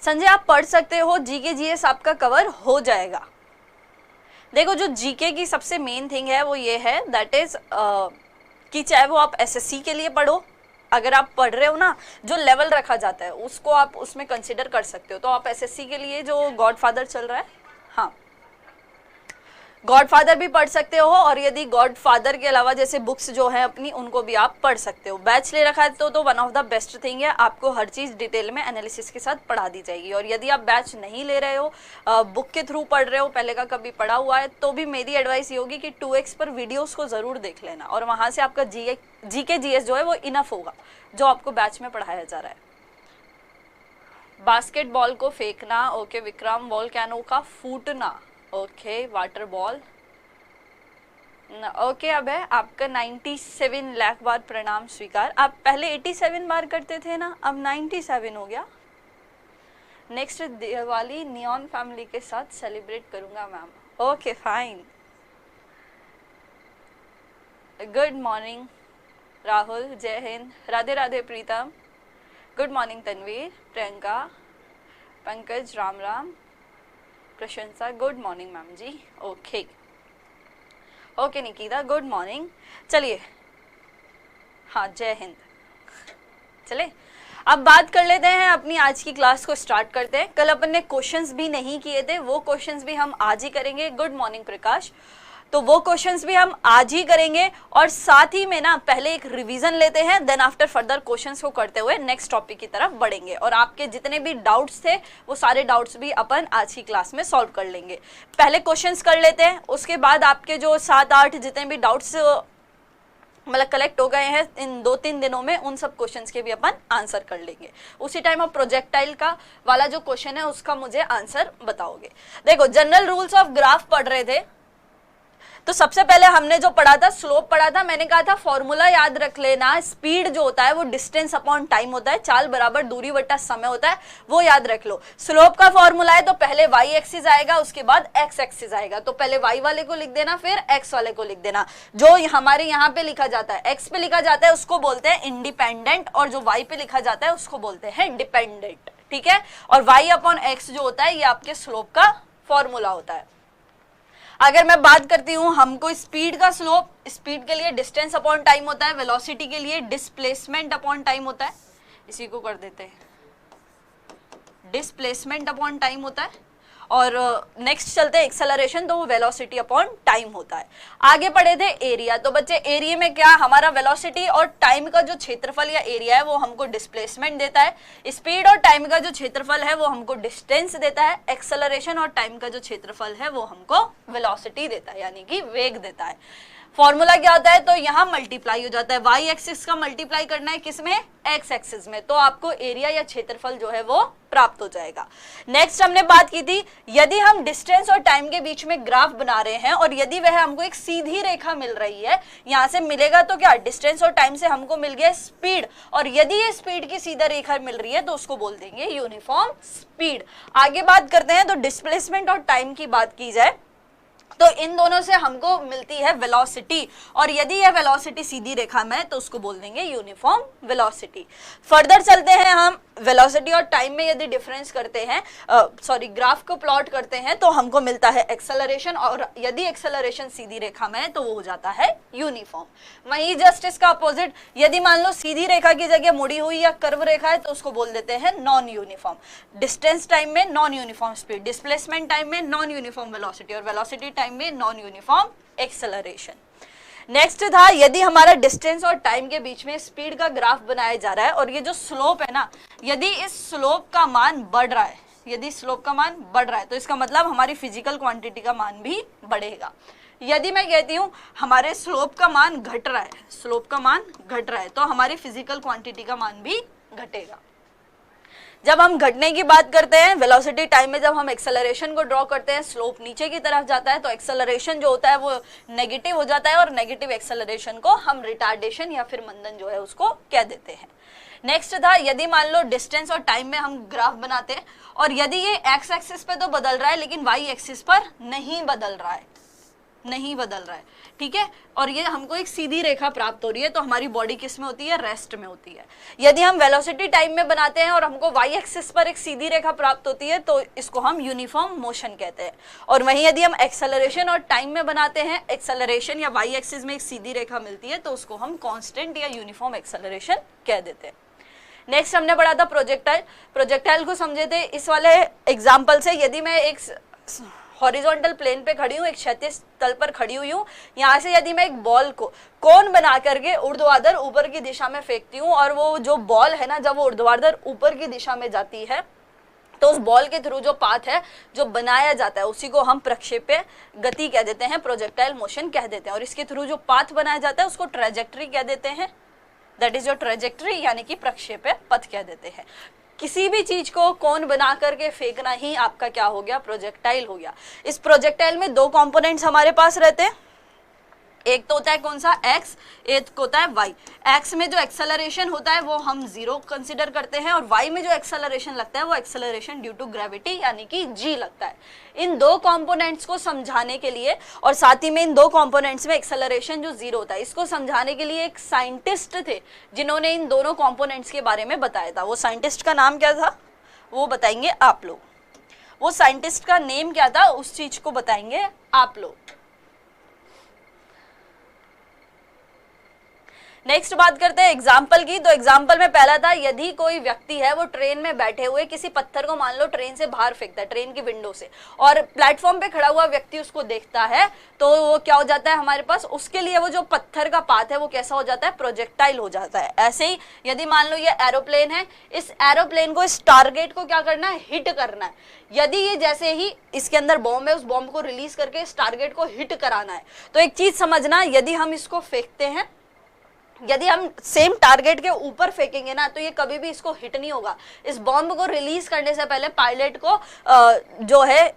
संजय आप पढ़ सकते हो, जीके जीएस आपका कवर हो जाएगा। देखो जो जीके की सबसे मेन थिंग है वो ये है, दैट इज कि चाहे वो आप एसएससी के लिए पढ़ो, अगर आप पढ़ रहे हो ना, जो लेवल रखा जाता है उसको आप उसमें कंसिडर कर सकते हो। तो आप एसएससी के लिए जो गॉडफादर चल रहा है, हाँ गॉडफादर भी पढ़ सकते हो, और यदि गॉडफादर के अलावा जैसे बुक्स जो है अपनी उनको भी आप पढ़ सकते हो। बैच ले रखा है तो one of the best thing है, आपको हर चीज़ डिटेल में एनालिसिस के साथ पढ़ा दी जाएगी। और यदि आप बैच नहीं ले रहे हो, बुक के थ्रू पढ़ रहे हो, पहले का कभी पढ़ा हुआ है, तो भी मेरी एडवाइस ये होगी कि 2x पर वीडियोज़ को ज़रूर देख लेना, और वहाँ से आपका जीके जीएस जो है वो इनफ होगा जो आपको बैच में पढ़ाया जा रहा है। बास्केटबॉल को फेंकना, ओके विक्रम। वॉल्केनो का फूटना, ओके। Water ball, okay. अब है आपका 97 लाख बार प्रणाम स्वीकार। आप पहले 87 बार करते थे ना, अब 97 हो गया। नेक्स्ट दिवाली नियॉन फैमिली के साथ सेलिब्रेट करूंगा ma'am, okay fine. Good morning Rahul, Jai Hind, Radhe Radhe Pritam, good morning Tanveer, Priyanka, Pankaj, Ram Ram, Prashansa, good morning ma'am ji, okay okay. Nikita good morning. चलिए, हाँ जय हिंद। चले अब बात कर लेते हैं, अपनी आज की क्लास को स्टार्ट करते हैं। कल अपन ने क्वेश्चंस भी नहीं किए थे, वो क्वेश्चंस भी हम आज ही करेंगे। गुड मॉर्निंग प्रकाश, तो वो क्वेश्चंस भी हम आज ही करेंगे, और साथ ही में ना पहले एक रिवीजन लेते हैं, देन आफ्टर फर्दर क्वेश्चंस को करते हुए नेक्स्ट टॉपिक की तरफ बढ़ेंगे। और आपके जितने भी डाउट्स थे वो सारे डाउट्स भी अपन आज की क्लास में सॉल्व कर लेंगे। पहले क्वेश्चंस कर लेते हैं, उसके बाद आपके जो 7-8 जितने भी डाउट्स मतलब कलेक्ट हो गए हैं इन 2-3 दिनों में, उन सब क्वेश्चंस के भी अपन आंसर कर लेंगे। उसी टाइम आप प्रोजेक्टाइल का वाला जो क्वेश्चन है उसका मुझे आंसर बताओगे। देखो जनरल रूल्स ऑफ ग्राफ पढ़ रहे थे, तो सबसे पहले हमने जो पढ़ा था स्लोप पढ़ा था। मैंने कहा था फॉर्मूला याद रख लेना, स्पीड जो होता है वो डिस्टेंस अपॉन टाइम होता है, चाल बराबर दूरी बटा समय होता है, वो याद रख लो। स्लोप का फॉर्मूला है तो पहले वाई एक्सिस आएगा, उसके बाद एक्स एक्सिस आएगा। तो पहले वाई वाले को लिख देना, फिर एक्स वाले को लिख देना। जो हमारे यहाँ पे लिखा जाता है, एक्स पे लिखा जाता है उसको बोलते हैं इंडिपेंडेंट, और जो वाई पे लिखा जाता है उसको बोलते हैं डिपेंडेंट, ठीक है। और वाई अपॉन एक्स जो होता है ये आपके स्लोप का फॉर्मूला होता है। अगर मैं बात करती हूँ, हमको स्पीड का स्लोप, स्पीड के लिए डिस्टेंस अपॉन टाइम होता है, वेलोसिटी के लिए डिस्प्लेसमेंट अपॉन टाइम होता है, इसी को कर देते हैं डिस्प्लेसमेंट अपॉन टाइम होता है। और नेक्स्ट चलते हैं एक्सेलरेशन, तो वो वेलोसिटी अपॉन टाइम होता है। आगे पढ़े थे एरिया, तो बच्चे एरिया में क्या, हमारा वेलोसिटी और टाइम का जो क्षेत्रफल या एरिया है वो हमको डिस्प्लेसमेंट देता है, स्पीड और टाइम का जो क्षेत्रफल है वो हमको डिस्टेंस देता है, एक्सेलरेशन और टाइम का जो क्षेत्रफल है वो हमको वेलोसिटी देता है, यानी कि वेग देता है। फॉर्मूला क्या होता है, तो यहाँ मल्टीप्लाई हो जाता है, वाई एक्सिस का मल्टीप्लाई करना है किसमें, एक्स एक्सिस में, तो आपको एरिया या क्षेत्रफल जो है वो प्राप्त हो जाएगा। नेक्स्ट हमने बात की थी, यदि हम डिस्टेंस और टाइम के बीच में ग्राफ बना रहे हैं और यदि वह हमको एक सीधी रेखा मिल रही है, यहाँ से मिलेगा तो क्या, डिस्टेंस और टाइम से हमको मिल गया स्पीड, और यदि ये स्पीड की सीधा रेखा मिल रही है तो उसको बोल देंगे यूनिफॉर्म स्पीड। आगे बात करते हैं, तो डिस्प्लेसमेंट और टाइम की बात की जाए तो इन दोनों से हमको मिलती है वेलोसिटी, और यदि यह वेलोसिटी सीधी रेखा में है तो उसको बोल देंगे यूनिफॉर्म वेलोसिटी। फर्दर चलते हैं, हम वेलोसिटी और टाइम में यदि डिफरेंस करते हैं, ग्राफ को प्लॉट करते हैं तो हमको मिलता है एक्सेलरेशन, और यदि एक्सेलरेशन सीधी रेखा में है तो वो हो जाता है यूनिफॉर्म। वहीं जस्ट इसका अपोजिट, यदि मान लो सीधी रेखा की जगह मुड़ी हुई या कर्व रेखा है तो उसको बोल देते हैं नॉन यूनिफॉर्म। डिस्टेंस टाइम में non uniform speed, displacement time में नॉन यूनिफॉर्म वेलोसिटी, और वेलोसिटी टाइम में नॉन यूनिफॉर्म एक्सेलरेशन। नेक्स्ट था, यदि हमारा डिस्टेंस और टाइम के बीच में स्पीड का ग्राफ बनाया जा रहा है और ये जो स्लोप है ना, यदि इस स्लोप का मान बढ़ रहा है, यदि स्लोप का मान बढ़ रहा है तो इसका मतलब हमारी फिजिकल क्वांटिटी का मान भी बढ़ेगा। यदि मैं कहती हूँ हमारे स्लोप का मान घट रहा है, स्लोप का मान घट रहा है तो हमारी फिजिकल क्वांटिटी का मान भी घटेगा। जब हम घटने की बात करते हैं वेलोसिटी टाइम में, जब हम एक्सेलरेशन को ड्रॉ करते हैं, स्लोप नीचे की तरफ जाता है तो एक्सेलरेशन जो होता है वो नेगेटिव हो जाता है, और नेगेटिव एक्सेलरेशन को हम रिटार्डेशन या फिर मंदन जो है उसको कह देते हैं। नेक्स्ट था, यदि मान लो डिस्टेंस और टाइम में हम ग्राफ बनाते हैं और यदि ये एक्स एक्सिस पे तो बदल रहा है लेकिन वाई एक्सिस पर नहीं बदल रहा है, नहीं बदल रहा है, ठीक है, और ये हमको एक सीधी रेखा प्राप्त हो रही है, तो हमारी बॉडी किस में होती है, रेस्ट में होती है। यदि हम वेलोसिटी टाइम में बनाते हैं और हमको वाई एक्सिस पर एक सीधी रेखा प्राप्त होती है तो इसको हम यूनिफॉर्म मोशन कहते हैं। और वहीं यदि हम एक्सेलरेशन और टाइम में बनाते हैं, एक्सेलरेशन या वाई एक्सिस में एक सीधी रेखा मिलती है तो उसको हम कांस्टेंट या यूनिफॉर्म एक्सेलरेशन कह देते हैं। नेक्स्ट हमने पढ़ा था प्रोजेक्टाइल। प्रोजेक्टाइल को समझे थे इस वाले एग्जाम्पल से, यदि मैं एक हॉरिजॉन्टल प्लेन पे खड़ी हूँ, एक क्षैतिज तल पर खड़ी हुई हूँ, यहाँ से यदि मैं एक बॉल को कोन बना करके ऊर्ध्वाधर ऊपर की दिशा में फेंकती हूँ और वो जो बॉल है ना, जब वो ऊर्ध्वाधर ऊपर की दिशा में जाती है तो उस बॉल के थ्रू जो पाथ है जो बनाया जाता है उसी को हम प्रक्षेप्य गति कह देते हैं, प्रोजेक्टाइल मोशन कह देते हैं। और इसके थ्रू जो पाथ बनाया जाता है उसको ट्रेजेक्ट्री कह देते हैं, दैट इज योर ट्रेजेक्ट्री, यानी कि प्रक्षेप्य पथ कह देते हैं। किसी भी चीज को कोन बना करके फेंकना ही आपका क्या हो गया, प्रोजेक्टाइल हो गया। इस प्रोजेक्टाइल में दो कंपोनेंट्स हमारे पास रहते हैं, एक तो होता है कौन सा, x, एक होता है y। x में जो एक्सेलरेशन होता है वो हम 0 कंसीडर करते हैं, और y में जो एक्सेलरेशन लगता है वो एक्सेलरेशन ड्यू टू ग्रेविटी यानी कि g लगता है। इन दो कंपोनेंट्स को समझाने के लिए, और साथ ही में इन दो कंपोनेंट्स में एक्सेलरेशन जो 0 होता है, इसको समझाने के लिए एक साइंटिस्ट थे जिन्होंने इन दोनों कंपोनेंट्स के बारे में बताया था। वो साइंटिस्ट का नाम क्या था वो बताएंगे आप लोग, वो साइंटिस्ट का नेम क्या था उस चीज को बताएंगे आप लोग। नेक्स्ट बात करते हैं एग्जाम्पल की। तो एग्जाम्पल में पहला था, यदि कोई व्यक्ति है वो ट्रेन में बैठे हुए किसी पत्थर को मान लो ट्रेन से बाहर फेंकता है, ट्रेन की विंडो से, और प्लेटफॉर्म पे खड़ा हुआ व्यक्ति उसको देखता है तो वो क्या हो जाता है हमारे पास, उसके लिए वो जो पत्थर का पाथ है वो कैसा हो जाता है, प्रोजेक्टाइल हो जाता है। ऐसे ही यदि मान लो ये एरोप्लेन है, इस एरोप्लेन को, इस टारगेट को क्या करना है, हिट करना है। यदि ये जैसे ही इसके अंदर बॉम्ब है उस बॉम्ब को रिलीज करके इस टारगेट को हिट कराना है, तो एक चीज समझना, यदि हम इसको फेंकते हैं, यदि हम सेम टारगेट के ऊपर फेंकेंगे ना तो ये कभी भी इसको हिट नहीं होगा। इस बॉम्ब को रिलीज करने से पहले पायलट को जो है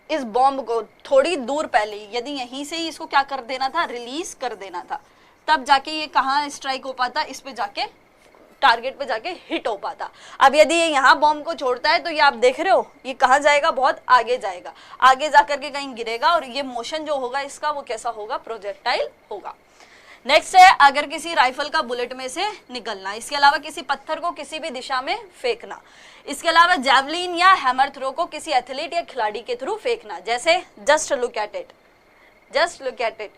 इस बॉम्ब को थोड़ी दूर पहले, यदि यहीं से ही इसको क्या कर देना था, रिलीज कर देना था, तब जाके ये कहाँ स्ट्राइक हो पाता, इस पे जाके टारगेट पे जाके हिट हो पाता। अब यदि ये यहाँ बॉम्ब को छोड़ता है तो ये आप देख रहे हो ये कहाँ जाएगा, बहुत आगे जाएगा, आगे जा करके कहीं गिरेगा, और ये मोशन जो होगा इसका वो कैसा होगा, प्रोजेक्टाइल होगा। नेक्स्ट है, अगर किसी राइफल का बुलेट में से निकलना, इसके अलावा किसी पत्थर को किसी भी दिशा में फेंकना, इसके अलावा जैवलिन या हैमर थ्रो को किसी एथलीट या खिलाड़ी के थ्रू फेंकना। जैसे just look at it, just look at it,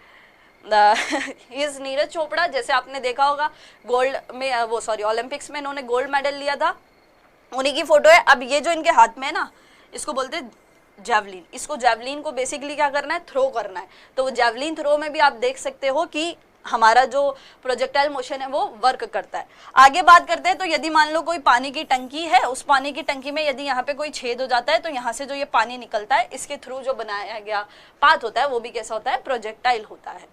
is Neeraj Chopra, जैसे आपने देखा होगा गोल्ड में, वो सॉरी ओलंपिक्स में इन्होंने गोल्ड मेडल लिया था, उन्हीं की फोटो है। अब ये जो इनके हाथ में है ना, इसको बोलते हैं जैवलिन। इसको जैवलिन को बेसिकली क्या करना है, थ्रो करना है। तो वो जैवलिन थ्रो में भी आप देख सकते हो कि हमारा जो प्रोजेक्टाइल मोशन है वो वर्क करता है। आगे बात करते हैं, तो यदि मान लो कोई पानी की टंकी है, उस पानी की टंकी में यदि यहाँ पे कोई छेद हो जाता है तो यहाँ से जो ये पानी निकलता है इसके थ्रू जो बनाया गया पाथ होता है वो भी कैसा होता है, प्रोजेक्टाइल होता है।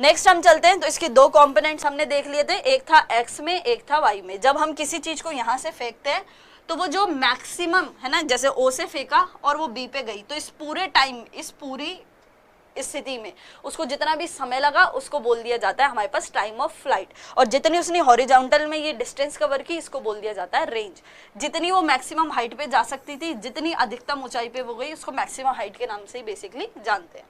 नेक्स्ट हम चलते हैं, तो इसके दो कंपोनेंट्स हमने देख लिए थे, एक था एक्स में, एक था वाई में। जब हम किसी चीज को यहाँ से फेंकते हैं तो वो जो मैक्सिमम है ना, जैसे ओ से फेंका और वो बी पे गई, तो इस पूरे टाइम, इस पूरी स्थिति में उसको जितना भी समय लगा उसको बोल दिया जाता है हमारे पास टाइम ऑफ फ्लाइट। और जितनी उसने हॉरिजॉन्टल में ये डिस्टेंस कवर की इसको बोल दिया जाता है रेंज। जितनी वो मैक्सिमम हाइट पे जा सकती थी, जितनी अधिकतम ऊंचाई पे वो गई, उसको मैक्सिमम हाइट के नाम से ही बेसिकली जानते हैं।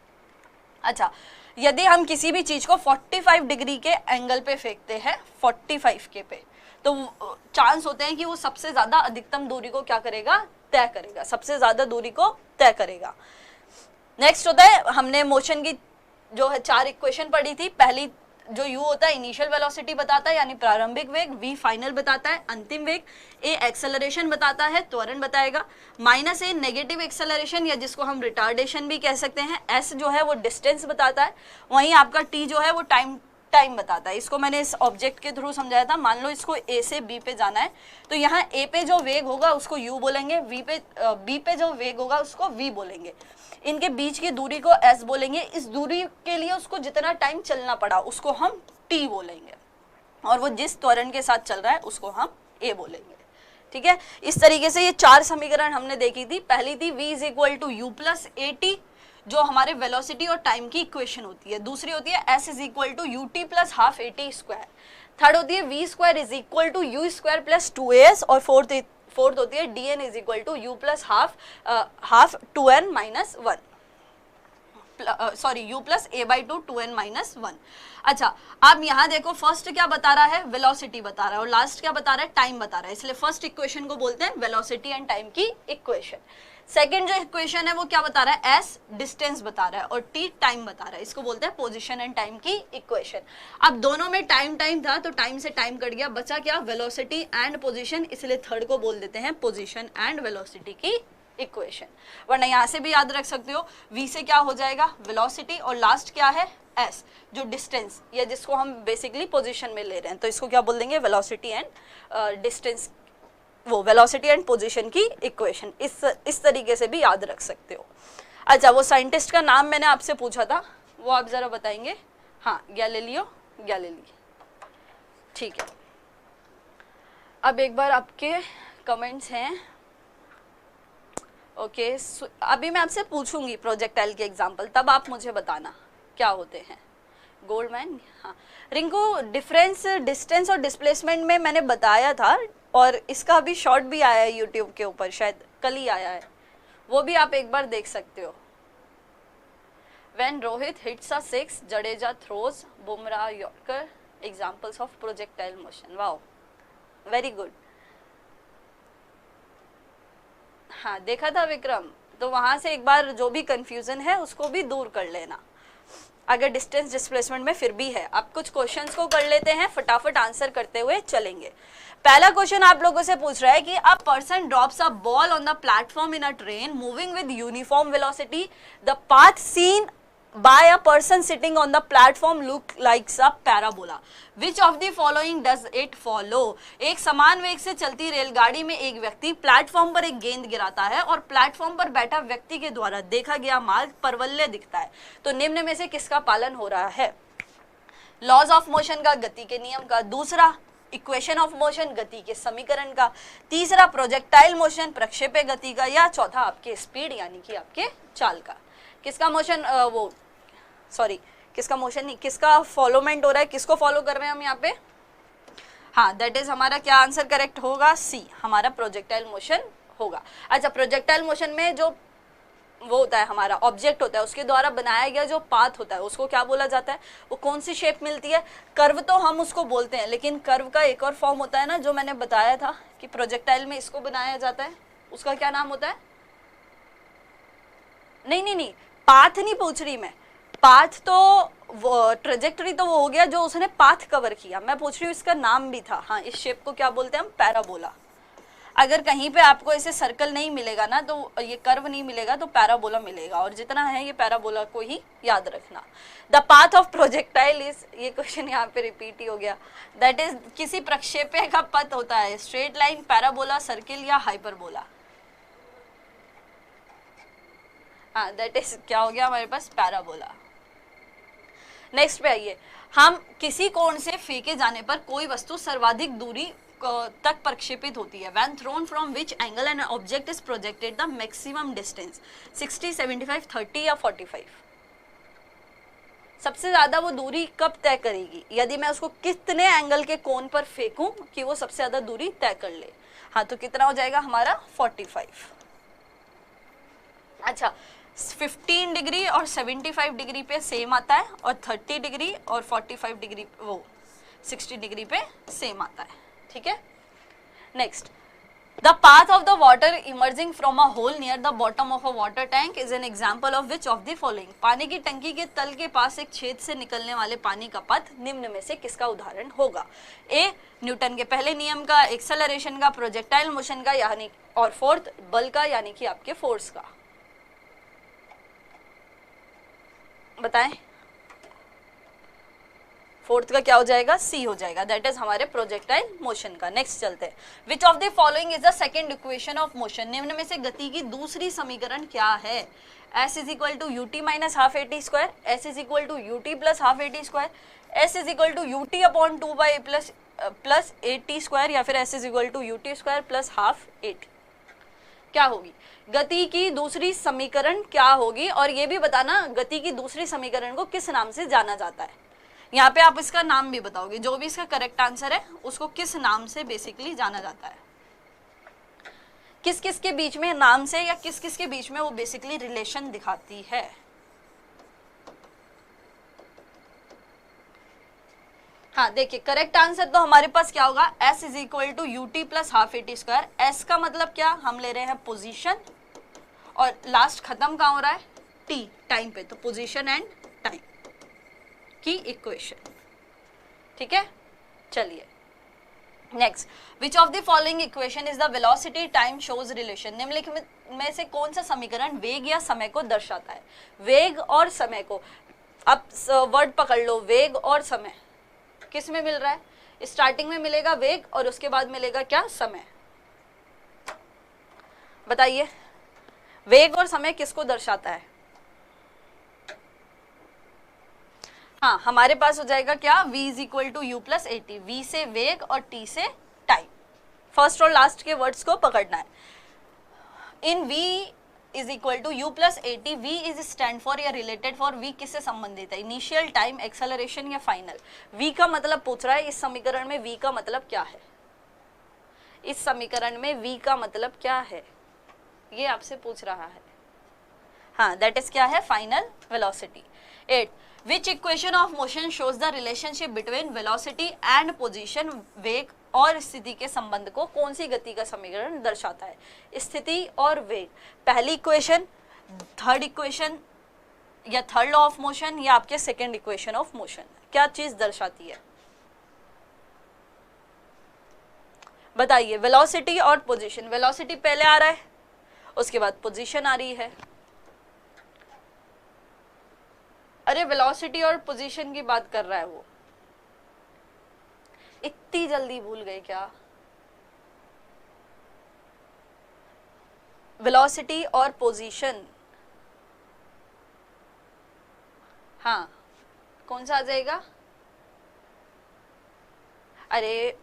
अच्छा, यदि हम किसी भी चीज को 45 डिग्री के एंगल पे फेंकते हैं, 45 के पे, तो चांस होते हैं कि वो सबसे ज्यादा अधिकतम दूरी को क्या करेगा, तय करेगा, सबसे ज्यादा दूरी को तय करेगा। नेक्स्ट होता है, हमने मोशन की जो है 4 इक्वेशन पढ़ी थी। पहली जो u होता है इनिशियल वेलोसिटी बताता है यानी प्रारंभिक वेग, v फाइनल बताता है अंतिम वेग, a एक्सेलरेशन बताता है त्वरण बताएगा, -a नेगेटिव एक्सेलरेशन या जिसको हम रिटार्डेशन भी कह सकते हैं, s जो है वो डिस्टेंस बताता है, वहीं आपका t जो है वो टाइम बताता है। इसको मैंने इस ऑब्जेक्ट के थ्रू समझाया था। मान लो इसको a से b पे जाना है तो यहाँ a पे जो वेग होगा उसको u बोलेंगे, b पे जो वेग होगा उसको v बोलेंगे, इनके बीच की दूरी को s बोलेंगे, इस दूरी के लिए उसको जितना टाइम चलना पड़ा उसको हम t बोलेंगे, और वो जिस त्वरण के साथ चल रहा है उसको हम a बोलेंगे। ठीक है, इस तरीके से ये 4 समीकरण हमने देखी थी। पहली थी v = u + at जो हमारे वेलोसिटी और टाइम की इक्वेशन होती है। दूसरी होती है s = ut + ½ at²। थर्ड होती है v² = u² + 2as, और फोर्थ होती है dn = u + ½ 2n - 1। u plus a by 2 2n minus 1। अच्छा, अब यहाँ देखो फर्स्ट क्या बता रहा है, वेलोसिटी बता रहा है, और लास्ट क्या बता रहा है, टाइम बता रहा है, इसलिए फर्स्ट इक्वेशन को बोलते हैं वेलोसिटी एंड टाइम की इक्वेशन। सेकंड जो इक्वेशन है वो क्या बता रहा है, s डिस्टेंस बता रहा है और t टाइम बता रहा है, इसको बोलते हैं पोजीशन एंड टाइम की इक्वेशन। अब दोनों में टाइम था तो टाइम से टाइम कट गया, बचा क्या, वेलोसिटी एंड पोजीशन, इसलिए थर्ड को बोल देते हैं पोजीशन एंड वेलोसिटी की इक्वेशन। वरना यहाँ से भी याद रख सकते हो, v से क्या हो जाएगा, वेलोसिटी, और लास्ट क्या है, s जो डिस्टेंस, या जिसको हम बेसिकली पोजीशन में ले रहे हैं, तो इसको क्या बोल देंगे, वेलोसिटी एंड डिस्टेंस, वो वेलोसिटी एंड पोजीशन की इक्वेशन। इस तरीके से भी याद रख सकते हो। अच्छा, वो साइंटिस्ट का नाम मैंने आपसे पूछा था, वो आप जरा बताएंगे। हाँ, गैलीलियो गैलीली, ठीक है। अब एक बार आपके कमेंट्स हैं, ओके। अभी मैं आपसे पूछूंगी प्रोजेक्टाइल के एग्जाम्पल, तब आप मुझे बताना क्या होते हैं। गोल्डमैन, हाँ। रिंकू, डिफरेंस डिस्टेंस और डिस्प्लेसमेंट में मैंने बताया था, और इसका भी शॉर्ट भी आया है यूट्यूब के ऊपर, शायद कल ही आया है, वो भी आप एक बार देख सकते हो। When Rohit hits a six, Jadeja throws, Bumrah Yorker, examples of projectile motion. Wow, very good. हाँ, देखा था विक्रम, तो वहां से एक बार जो भी कंफ्यूजन है उसको भी दूर कर लेना, अगर डिस्टेंस डिस्प्लेसमेंट में फिर भी है। अब कुछ क्वेश्चंस को कर लेते हैं, फटाफट आंसर करते हुए चलेंगे। पहला क्वेश्चन आप लोगों से पूछ रहा है कि a person drops a ball on the platform in a train moving with uniform velocity, the path seen by a person sitting on the platform look likes a parabola. Which of the following does it follow? एक समान वेग से चलती रेलगाड़ी में एक व्यक्ति platform पर एक गेंद गिराता है और प्लेटफॉर्म पर बैठा व्यक्ति के द्वारा देखा गया मार्ग परवलय दिखता है, तो निम्न में से किसका पालन हो रहा है? लॉज ऑफ मोशन का, गति के नियम का, दूसरा इक्वेशन ऑफ मोशन, गति के समीकरण का, तीसरा प्रोजेक्टाइल मोशन, प्रक्षेप्य गति का, या चौथा आपके स्पीड यानी कि आपके चाल का। किसका मोशन, वो सॉरी किसका मोशन नहीं, किसका फॉलोमेंट हो रहा है, किसको फॉलो कर रहे हैं हम यहाँ पे? हाँ, दैट इज हमारा क्या आंसर करेक्ट होगा, सी, हमारा प्रोजेक्टाइल मोशन होगा। अच्छा, प्रोजेक्टाइल मोशन में जो वो होता है, हमारा ऑब्जेक्ट होता है, उसके द्वारा बनाया गया जो पाथ होता है उसको क्या बोला जाता है? वो कौन सी शेप मिलती है? कर्व तो हम उसको बोलते हैं, लेकिन कर्व का एक और फॉर्म होता है ना, जो मैंने बताया था कि प्रोजेक्टाइल में इसको बनाया जाता है, उसका क्या नाम होता है? नहीं, पाथ नहीं पूछ रही मैं, पाथ तो वो ट्रेजेक्टरी तो वो हो गया जो उसने पाथ कवर किया, मैं पूछ रही हूँ इसका नाम भी था। हाँ, इस शेप को क्या बोलते हैं हम? पैराबोला। अगर कहीं पे आपको ऐसे सर्कल नहीं मिलेगा ना, तो ये कर्व नहीं मिलेगा, तो पैराबोला मिलेगा, और जितना है ये पैराबोला को ही याद रखना। The path of projectile is, ये क्वेश्चन यहाँ पे रिपीट ही हो गया, दैट इज किसी प्रक्षेप्य का पथ होता है स्ट्रेट लाइन, पैराबोला, सर्किल या हाइपरबोला। हाँ, दैट इज क्या हो गया हमारे पास? पैराबोला। नेक्स्ट पे आइए, हम किसी कोण से फेंके जाने पर कोई वस्तु सर्वाधिक दूरी तक प्रक्षेपित होती है। When thrown from which angle an object is projected the maximum distance 60, 75, 30 या 45? सबसे ज्यादा वो दूरी कब तय करेगी? यदि मैं उसको कितने एंगल के कोण पर फेंकूं कि वो सबसे ज्यादा दूरी तय कर ले। हाँ, तो कितना हो जाएगा हमारा? 45। अच्छा, 15 डिग्री और 75 डिग्री पे सेम आता है, और 30 डिग्री और 45 डिग्री, वो 60 डिग्री पे सेम आता है, ठीक है। Next, the path of the water emerging from a hole near the bottom of a water tank is an example of which of the following? पानी की टंकी के तल के पास एक छेद से निकलने वाले पानी का पथ निम्न में से किसका उदाहरण होगा? ए, न्यूटन के पहले नियम का, एक्सेलरेशन का, प्रोजेक्टाइल मोशन का, यानी, और फोर्थ बल का यानी कि आपके फोर्स का। बताएं, फोर्थ का क्या हो जाएगा? सी हो जाएगा, दैट इज हमारे प्रोजेक्टाइल मोशन का। नेक्स्ट चलते हैं, which of the following is the second equation of motion? निम्न में से गति की दूसरी समीकरण क्या है? S is equal to U T minus half A T square, S is equal to U T plus half A T square, S is equal to U T upon 2 by plus A T square, या फिर S is equal to U T square plus half A T. क्या होगी गति की दूसरी समीकरण? क्या होगी? और ये भी बताना गति की दूसरी समीकरण को किस नाम से जाना जाता है। यहाँ पे आप इसका नाम भी बताओगे, जो भी इसका करेक्ट आंसर है उसको किस नाम से बेसिकली जाना जाता है, किस किस के बीच में नाम से या किस किस के बीच में वो बेसिकली रिलेशन दिखाती है। हाँ देखिए, करेक्ट आंसर तो हमारे पास क्या होगा, s is equal to U T plus half A T square. S का मतलब क्या, हम ले रहे हैं पोजीशन, और लास्ट खत्म कहाँ हो रहा है, t टाइम पे, तो पोजीशन एंड टाइम की इक्वेशन। ठीक है, चलिए next, which of the following equation is the velocity time shows relation. निम्नलिखित में से कौन सा समीकरण वेग या समय को दर्शाता है। वेग और समय को, अब वर्ड पकड़ लो, वेग और समय किस में मिल रहा है, स्टार्टिंग में मिलेगा वेग और उसके बाद मिलेगा क्या, समय। बताइए वेग और समय किसको दर्शाता है। हाँ, हमारे पास हो जाएगा क्या, v is equal to U plus A T. V से वेग और t से टाइम, फर्स्ट और लास्ट के वर्ड्स को पकड़ना है। In v is equal to U plus A T, V is stand for या रिलेटेड फॉर, वी किससे संबंधित है, इनिशियल टाइम, एक्सेलरेशन या फाइनल। v का मतलब पूछ रहा है, इस समीकरण में v का मतलब क्या है, इस समीकरण में v का मतलब क्या है, ये आपसे पूछ रहा है। हाँ, दैट इज क्या है, final velocity. 8, which equation of motion shows the relationship between velocity and position. वेग और स्थिति के संबंध को कौन सी गति का समीकरण दर्शाता है, स्थिति और वेग। पहली इक्वेशन, थर्ड इक्वेशन, या थर्ड लॉ ऑफ मोशन, या आपके सेकेंड इक्वेशन ऑफ मोशन, क्या चीज दर्शाती है, बताइए। वेलोसिटी और पोजीशन, वेलोसिटी पहले आ रहा है, उसके बाद पोजीशन आ रही है। अरे वेलोसिटी और पोजीशन की बात कर रहा है वो, इतनी जल्दी भूल गए क्या। वेलोसिटी और पोजीशन, हाँ कौन सा आ जाएगा, अरे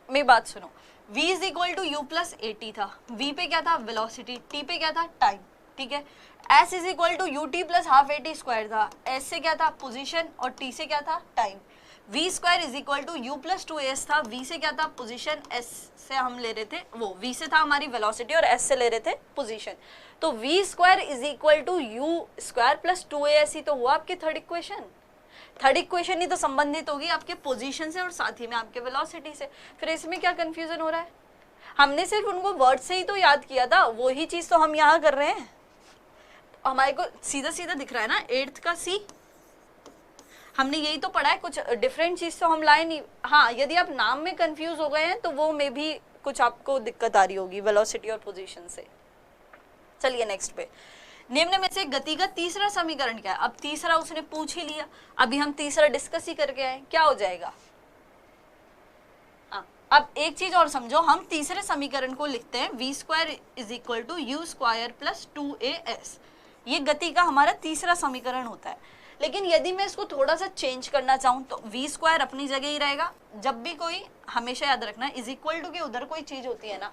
मेरी बात सुनो, v is equal to U plus A T था, v पे क्या था, वेलोसिटी, t पे क्या था, टाइम। ठीक है, s is equal to U T plus half A T square था, s से क्या था, पोजीशन, और t से क्या था, time. v square is equal to U plus two S था, v से क्या था, पोजीशन, s से हम ले रहे थे, वो v से था हमारी वेलोसिटी और s से ले रहे थे पोजीशन। तो v square is equal to U square plus two A S ही तो हुआ आपकी थर्ड इक्वेशन। थर्ड इक्वेशन ही तो संबंधित होगी आपके पोजीशन से और साथ ही में आपके वेलोसिटी से। फिर इसमें क्या कंफ्यूजन हो रहा है, हमने सिर्फ उनको वर्ड से ही तो याद किया था, वही चीज तो हम यहाँ कर रहे हैं। हमारे को सीधा सीधा दिख रहा है ना, 8th का सी, हमने यही तो पढ़ा है, कुछ डिफरेंट चीज तो हम लाए नहीं। हाँ, यदि आप नाम में कंफ्यूज हो गए हैं तो वो में भी कुछ आपको दिक्कत आ रही होगी वेलोसिटी और पोजीशन से। चलिए नेक्स्ट पे, निम्न में से गति का तीसरा समीकरण क्या है। अब तीसरा उसने पूछ ही लिया, अभी हम तीसरा डिस्कस ही करके आए, क्या हो जाएगा। अब एक चीज और समझो, हम तीसरे समीकरण को लिखते हैं v square is equal to U square plus two A S, ये गति का हमारा तीसरा समीकरण होता है। लेकिन यदि मैं इसको थोड़ा सा चेंज करना चाहूँ तो v स्क्वायर अपनी जगह ही रहेगा। जब भी कोई, हमेशा याद रखना, इज इक्वल टू के उधर कोई चीज होती है ना,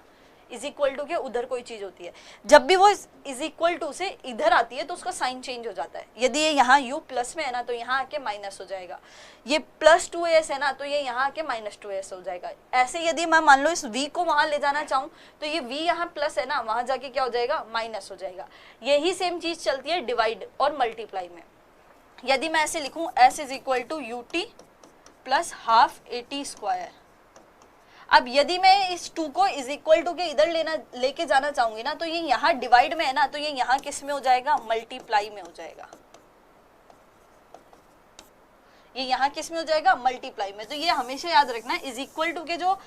इज इक्वल टू के उधर कोई चीज होती है, जब भी वो इज इक्वल टू से इधर आती है तो उसका साइन चेंज हो जाता है। यदि ये यहाँ u प्लस में है ना तो यहाँ आके माइनस हो जाएगा, ये प्लस टू एस है ना तो ये यहाँ आके माइनस टू एस हो जाएगा। ऐसे यदि मैं मान लो इस v को वहां ले जाना चाहूँ तो ये v यहाँ प्लस है ना, वहां जाके क्या हो जाएगा, माइनस हो जाएगा। यही सेम चीज चलती है डिवाइड और मल्टीप्लाई में। यदि मैं ऐसे लिखूं s is equal to U T plus half A T square, अब यदि मैं इस 2 को इज इक्वल टू के इधर लेके जाना चाहूंगी ना तो ये यहाँ डिवाइड में है ना, तो ये यहाँ किस में हो जाएगा, मल्टीप्लाई में हो जाएगा। ये यहाँ किस में हो जाएगा, मल्टीप्लाई में। तो ये हमेशा याद रखना, इज इक्वल टू के जो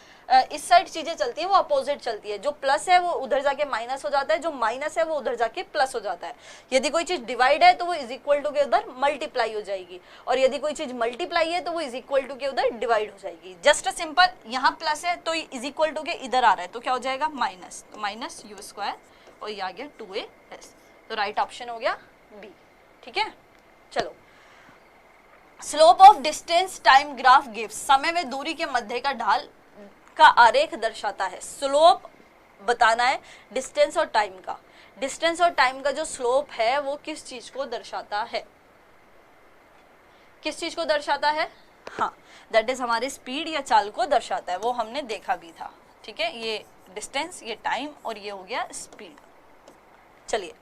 इस साइड चीजें चलती है वो अपोजिट चलती है। जो प्लस है वो उधर जाके माइनस हो जाता है, जो माइनस है वो उधर जाके प्लस हो जाता है। यदि कोई चीज डिवाइड है तो वो इज इक्वल टू के उधर मल्टीप्लाई हो जाएगी, और यदि कोई चीज मल्टीप्लाई है तो वो इज इक्वल टू के उधर डिवाइड हो जाएगी। जस्ट सिंपल, यहाँ प्लस है तो इज इक्वल टू के इधर आ रहा है तो क्या हो जाएगा, माइनस, तो माइनस यू स्क्वायर, और ये आ गया 2as, तो राइट ऑप्शन हो गया बी। ठीक है, चलो। Slope of distance time graph gives, समय व दूरी के मध्य का ढाल का आरेख दर्शाता है। स्लोप बताना है डिस्टेंस और टाइम का। डिस्टेंस और टाइम का जो स्लोप है वो किस चीज को दर्शाता है, किस चीज को दर्शाता है, हाँ दैट इज हमारी स्पीड या चाल को दर्शाता है, वो हमने देखा भी था। ठीक है, ये डिस्टेंस, ये टाइम, और ये हो गया स्पीड। चलिए,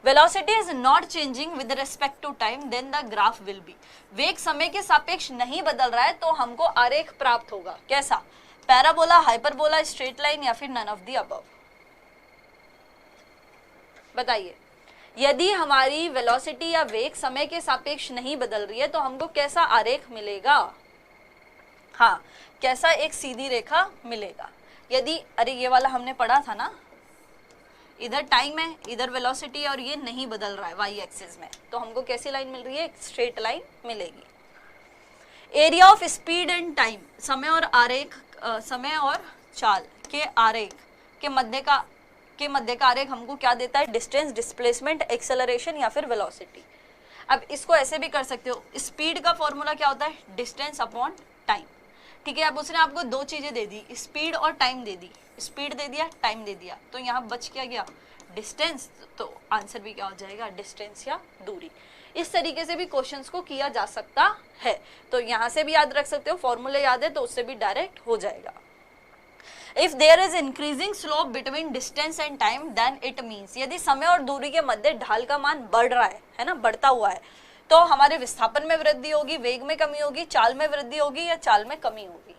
velocity is not changing with respect to time then the graph will be. वेग समय के सापेक्ष नहीं बदल रहा है तो हमको आरेख प्राप्त होगा। कैसा? पैराबोला, हाइपरबोला, स्ट्रेट लाइन या फिर नन ऑफ द अबव। बताइए, यदि हमारी वेलोसिटी या वेग समय के सापेक्ष नहीं बदल रही है तो हमको कैसा आरेख मिलेगा? हाँ, कैसा एक सीधी रेखा मिलेगा। यदि, अरे ये वाला हमने पढ़ा था ना, इधर टाइम है, इधर वेलोसिटी और ये नहीं बदल रहा है वाई एक्सिस में, तो हमको कैसी लाइन मिल रही है? एक स्ट्रेट लाइन मिलेगी। Area of speed and time, समय और आरेख, समय और चाल के आरेख के मध्य का आरेख हमको क्या देता है? डिस्टेंस, डिस्प्लेसमेंट, एक्सेलरेशन या फिर वेलोसिटी। अब इसको ऐसे भी कर सकते हो, स्पीड का फॉर्मूला क्या होता है? Distance upon time. ठीक है, अब उसने आपको दो चीजें दे दी, स्पीड और टाइम दे दी, स्पीड दे दिया, टाइम दे दिया, तो यहाँ बच क्या गया? डिस्टेंस। तो आंसर भी क्या हो जाएगा? डिस्टेंस या दूरी। इस तरीके से भी क्वेश्चंस को किया जा सकता है, तो यहाँ से भी याद रख सकते हो, फॉर्मूले याद है तो उससे भी डायरेक्ट हो जाएगा। If there is increasing slope between distance and time then it means, यदि समय और दूरी के मध्य ढाल का मान बढ़ रहा है ना, बढ़ता हुआ है, तो हमारे विस्थापन में वृद्धि होगी, वेग में कमी होगी, चाल में वृद्धि होगी या चाल में कमी होगी।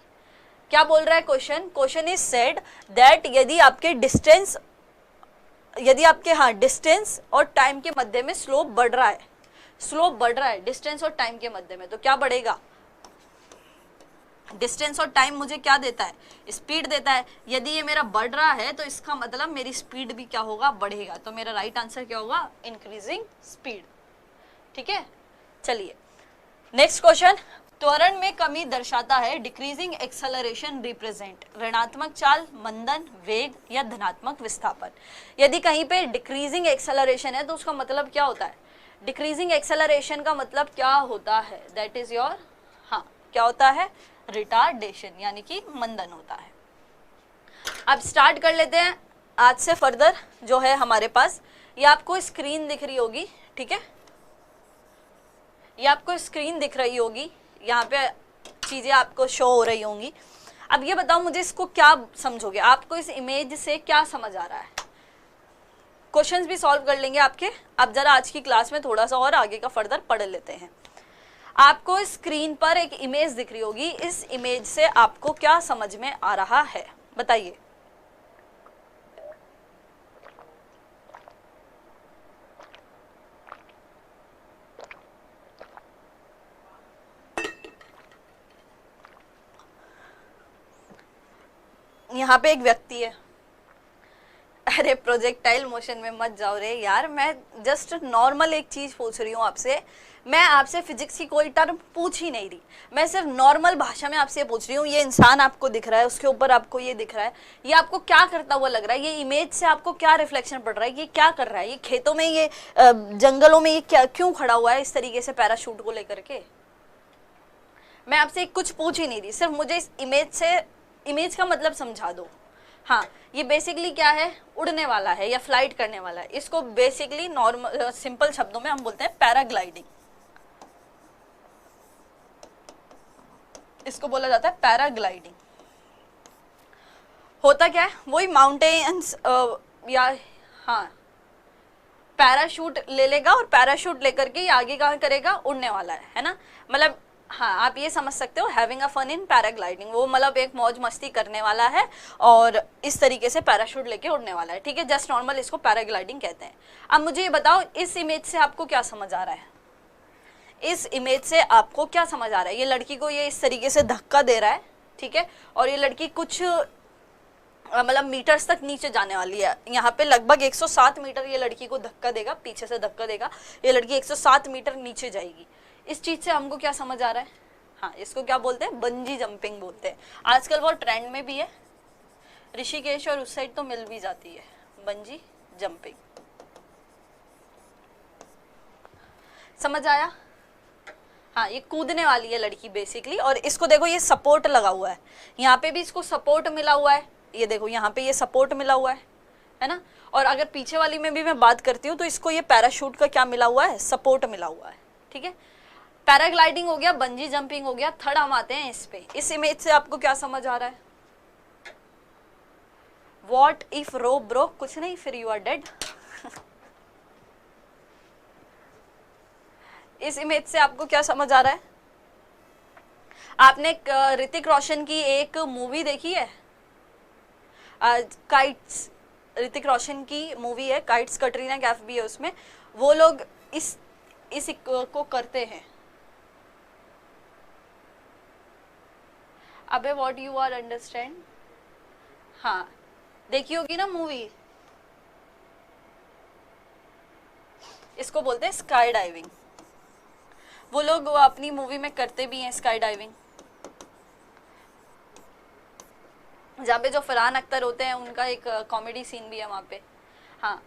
क्या बोल रहा है question? Question is said that यदि आपके डिस्टेंस और टाइम के मध्य में स्लोप बढ़ रहा है डिस्टेंस और टाइम के मध्य में, तो क्या बढ़ेगा? डिस्टेंस और टाइम मुझे क्या देता है? स्पीड देता है। यदि ये मेरा बढ़ रहा है तो इसका मतलब मेरी स्पीड भी क्या होगा? बढ़ेगा। तो मेरा राइट आंसर क्या होगा? Increasing speed. ठीक है, चलिए नेक्स्ट क्वेश्चन। त्वरण में कमी दर्शाता है, डिक्रीजिंग एक्सेलरेशन रिप्रेजेंट, ऋणात्मक चाल, मंदन, वेग या धनात्मक विस्थापन। यदि कहीं पे डिक्रीजिंग एक्सेलरेशन है तो उसका मतलब क्या होता है? डिक्रीजिंग एक्सेलरेशन का मतलब क्या होता है? दैट इज योर, हाँ, क्या होता है? रिटार्डेशन, यानी कि मंदन होता है। अब स्टार्ट कर लेते हैं आज से फर्दर जो है हमारे पास। ये आपको स्क्रीन दिख रही होगी, ठीक है, ये आपको स्क्रीन दिख रही होगी, यहाँ पे चीजें आपको शो हो रही होंगी। अब ये बताओ मुझे, इसको क्या समझोगे? आपको इस इमेज से क्या समझ आ रहा है? क्वेश्चंस भी सॉल्व कर लेंगे आपके। अब जरा आज की क्लास में थोड़ा सा और आगे का फर्दर पढ़ लेते हैं। आपको स्क्रीन पर एक इमेज दिख रही होगी, इस इमेज से आपको क्या समझ में आ रहा है? बताइए। यहाँ पे एक व्यक्ति है। अरे प्रोजेक्टाइल मोशन में मत जाओ रे यार, मैं जस्ट नॉर्मल एक चीज पूछ रही हूँ आपसे। मैं आपसे फिजिक्स की कोई टर्म पूछ ही नहीं रही, मैं सिर्फ नॉर्मल भाषा में आपसे पूछ रही हूँ। ये इंसान आपको दिख रहा है, उसके ऊपर आपको ये दिख रहा है, ये आपको क्या करता हुआ लग रहा है? ये इमेज से आपको क्या रिफ्लेक्शन पड़ रहा है? ये क्या कर रहा है? ये खेतों में, ये जंगलों में, ये क्या क्यों खड़ा हुआ है इस तरीके से पैराशूट को लेकर के? मैं आपसे कुछ पूछ ही नहीं रही, सिर्फ मुझे इस इमेज का मतलब समझा दो। हाँ, ये बेसिकली क्या है? उड़ने वाला है या फ्लाइट करने वाला है। इसको बेसिकली नॉर्मल सिंपल शब्दों में हम बोलते हैं पैराग्लाइडिंग। इसको बोला जाता है पैराग्लाइडिंग। होता क्या है? वही माउंटेन्स या हाँ, पैराशूट ले लेगा और पैराशूट लेकर के आगे कहाँ करेगा? उड़ने वाला है ना। मतलब हाँ, आप ये समझ सकते हो, having a fun in paragliding, वो मतलब एक मौज मस्ती करने वाला है और इस तरीके से पैराशूट लेके उड़ने वाला है। ठीक है, जस्ट नॉर्मल इसको पैराग्लाइडिंग कहते हैं। अब मुझे ये बताओ, इस इमेज से आपको क्या समझ आ रहा है? इस इमेज से आपको क्या समझ आ रहा है? ये लड़की को ये इस तरीके से धक्का दे रहा है, ठीक है, और ये लड़की कुछ मतलब मीटर्स तक नीचे जाने वाली है। यहाँ पे लगभग 107 मीटर ये लड़की को धक्का देगा, पीछे से धक्का देगा, ये लड़की 107 मीटर नीचे जाएगी। इस चीज से हमको क्या समझ आ रहा है? हाँ, इसको क्या बोलते हैं? बंजी जंपिंग बोलते हैं। आजकल वो ट्रेंड में भी है, ऋषिकेश और उस साइड तो मिल भी जाती है बंजी जंपिंग। समझ आया? हाँ, ये कूदने वाली है लड़की बेसिकली, और इसको देखो ये सपोर्ट लगा हुआ है, यहाँ पे भी इसको सपोर्ट मिला हुआ है, ये देखो यहाँ पे ये सपोर्ट मिला हुआ है ना। और अगर पीछे वाली में भी मैं बात करती हूँ तो इसको ये पैराशूट का क्या मिला हुआ है? सपोर्ट मिला हुआ है। ठीक है, पैराग्लाइडिंग हो गया, बंजी जंपिंग हो गया। थर्ड हम आते हैं इस पे। इस इमेज से आपको क्या समझ आ रहा है? What if rope broke? कुछ नहीं, फिर यू आर डेड। इस इमेज से आपको क्या समझ आ रहा है? आपने ऋतिक रोशन की एक मूवी देखी है, काइट्स, ऋतिक रोशन की मूवी है काइट्स, कटरीना कैफ भी है उसमें। वो लोग इस को करते हैं। अबे व्हाट यू आर अंडरस्टैंड? हाँ देखी होगी ना मूवी। इसको बोलते हैं स्काई डाइविंग। वो लोग अपनी मूवी में करते भी हैं स्काई डाइविंग, जहाँ पे जो फरहान अख्तर होते हैं उनका एक कॉमेडी सीन भी है वहाँ पे। हाँ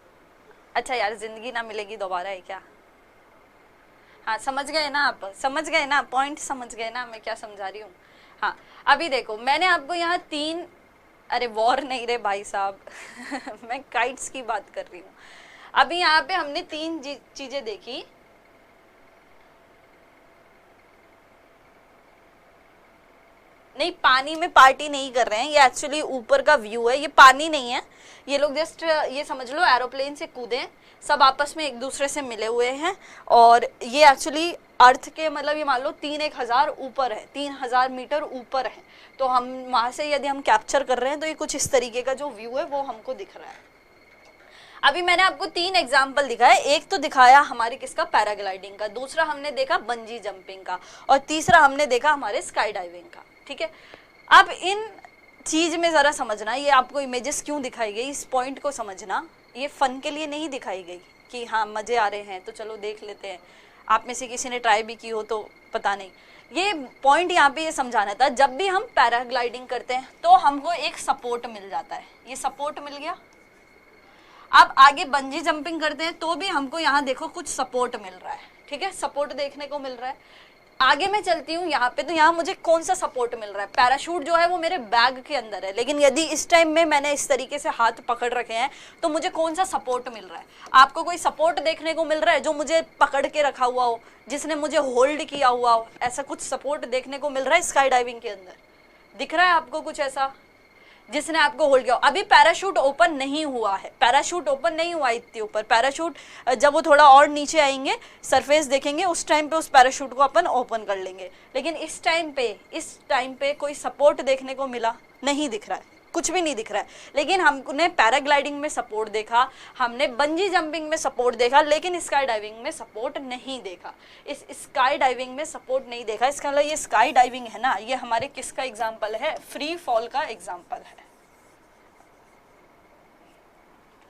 अच्छा यार, जिंदगी ना मिलेगी दोबारा है क्या? हाँ समझ गए ना आप, समझ गए ना पॉइंट, समझ गए ना मैं क्या समझा रही हूँ। हाँ अभी देखो मैंने आपको यहाँ 3, अरे वॉर नहीं रे भाई साहब मैं काइट्स की बात कर रही हूँ। अभी यहाँ पे हमने 3 चीजें देखी। नहीं पानी में पार्टी नहीं कर रहे हैं, ये एक्चुअली ऊपर का व्यू है, ये पानी नहीं है। ये लोग जस्ट ये समझ लो एरोप्लेन से कूदे, सब आपस में एक दूसरे से मिले हुए हैं। और ये एक्चुअली अर्थ के मतलब ये मान लो 3-1000 ऊपर है, 3000 मीटर ऊपर है। तो हम वहां से यदि हम कैप्चर कर रहे हैं तो ये कुछ इस तरीके का जो व्यू है वो हमको दिख रहा है। अभी मैंने आपको 3 एग्जाम्पल दिखाया। एक तो दिखाया हमारी किसका, पैराग्लाइडिंग का, दूसरा हमने देखा बंजी जंपिंग का, और तीसरा हमने देखा हमारे स्काई डाइविंग का। ठीक है, अब इन चीज में जरा समझना, ये आपको इमेजेस क्यों दिखाई गई, इस पॉइंट को समझना। ये फन के लिए नहीं दिखाई गई कि हाँ मजे आ रहे हैं तो चलो देख लेते हैं, आप में से किसी ने ट्राई भी की हो तो पता नहीं। ये पॉइंट यहाँ पे ये समझाना था, जब भी हम पैराग्लाइडिंग करते हैं तो हमको एक सपोर्ट मिल जाता है, ये सपोर्ट मिल गया। अब आगे बंजी जंपिंग करते हैं तो भी हमको यहाँ देखो कुछ सपोर्ट मिल रहा है, ठीक है, सपोर्ट देखने को मिल रहा है। आगे मैं चलती हूँ यहाँ पे, तो यहाँ मुझे कौन सा सपोर्ट मिल रहा है, पैराशूट जो है वो मेरे बैग के अंदर है, लेकिन यदि इस टाइम में मैंने इस तरीके से हाथ पकड़ रखे हैं तो मुझे कौन सा सपोर्ट मिल रहा है। आपको कोई सपोर्ट देखने को मिल रहा है जो मुझे पकड़ के रखा हुआ हो, जिसने मुझे होल्ड किया हुआ हो, ऐसा कुछ सपोर्ट देखने को मिल रहा है स्काई डाइविंग के अंदर? दिख रहा है आपको कुछ ऐसा जिसने आपको होल्ड किया? अभी पैराशूट ओपन नहीं हुआ है, पैराशूट ओपन नहीं हुआ इतने ऊपर। पैराशूट जब वो थोड़ा और नीचे आएंगे, सरफेस देखेंगे, उस टाइम पे उस पैराशूट को अपन ओपन कर लेंगे। लेकिन इस टाइम पे कोई सपोर्ट देखने को मिला नहीं, दिख रहा है, कुछ भी नहीं दिख रहा है। लेकिन हमने पैराग्लाइडिंग में सपोर्ट देखा, हमने बंजी जंपिंग में सपोर्ट देखा, लेकिन स्काई डाइविंग में सपोर्ट नहीं देखा। इस स्काई डाइविंग में सपोर्ट नहीं देखा, इसका मतलब ये स्काई डाइविंग है ना, ये हमारे किसका एग्जाम्पल है, फ्री फॉल का एग्जाम्पल है।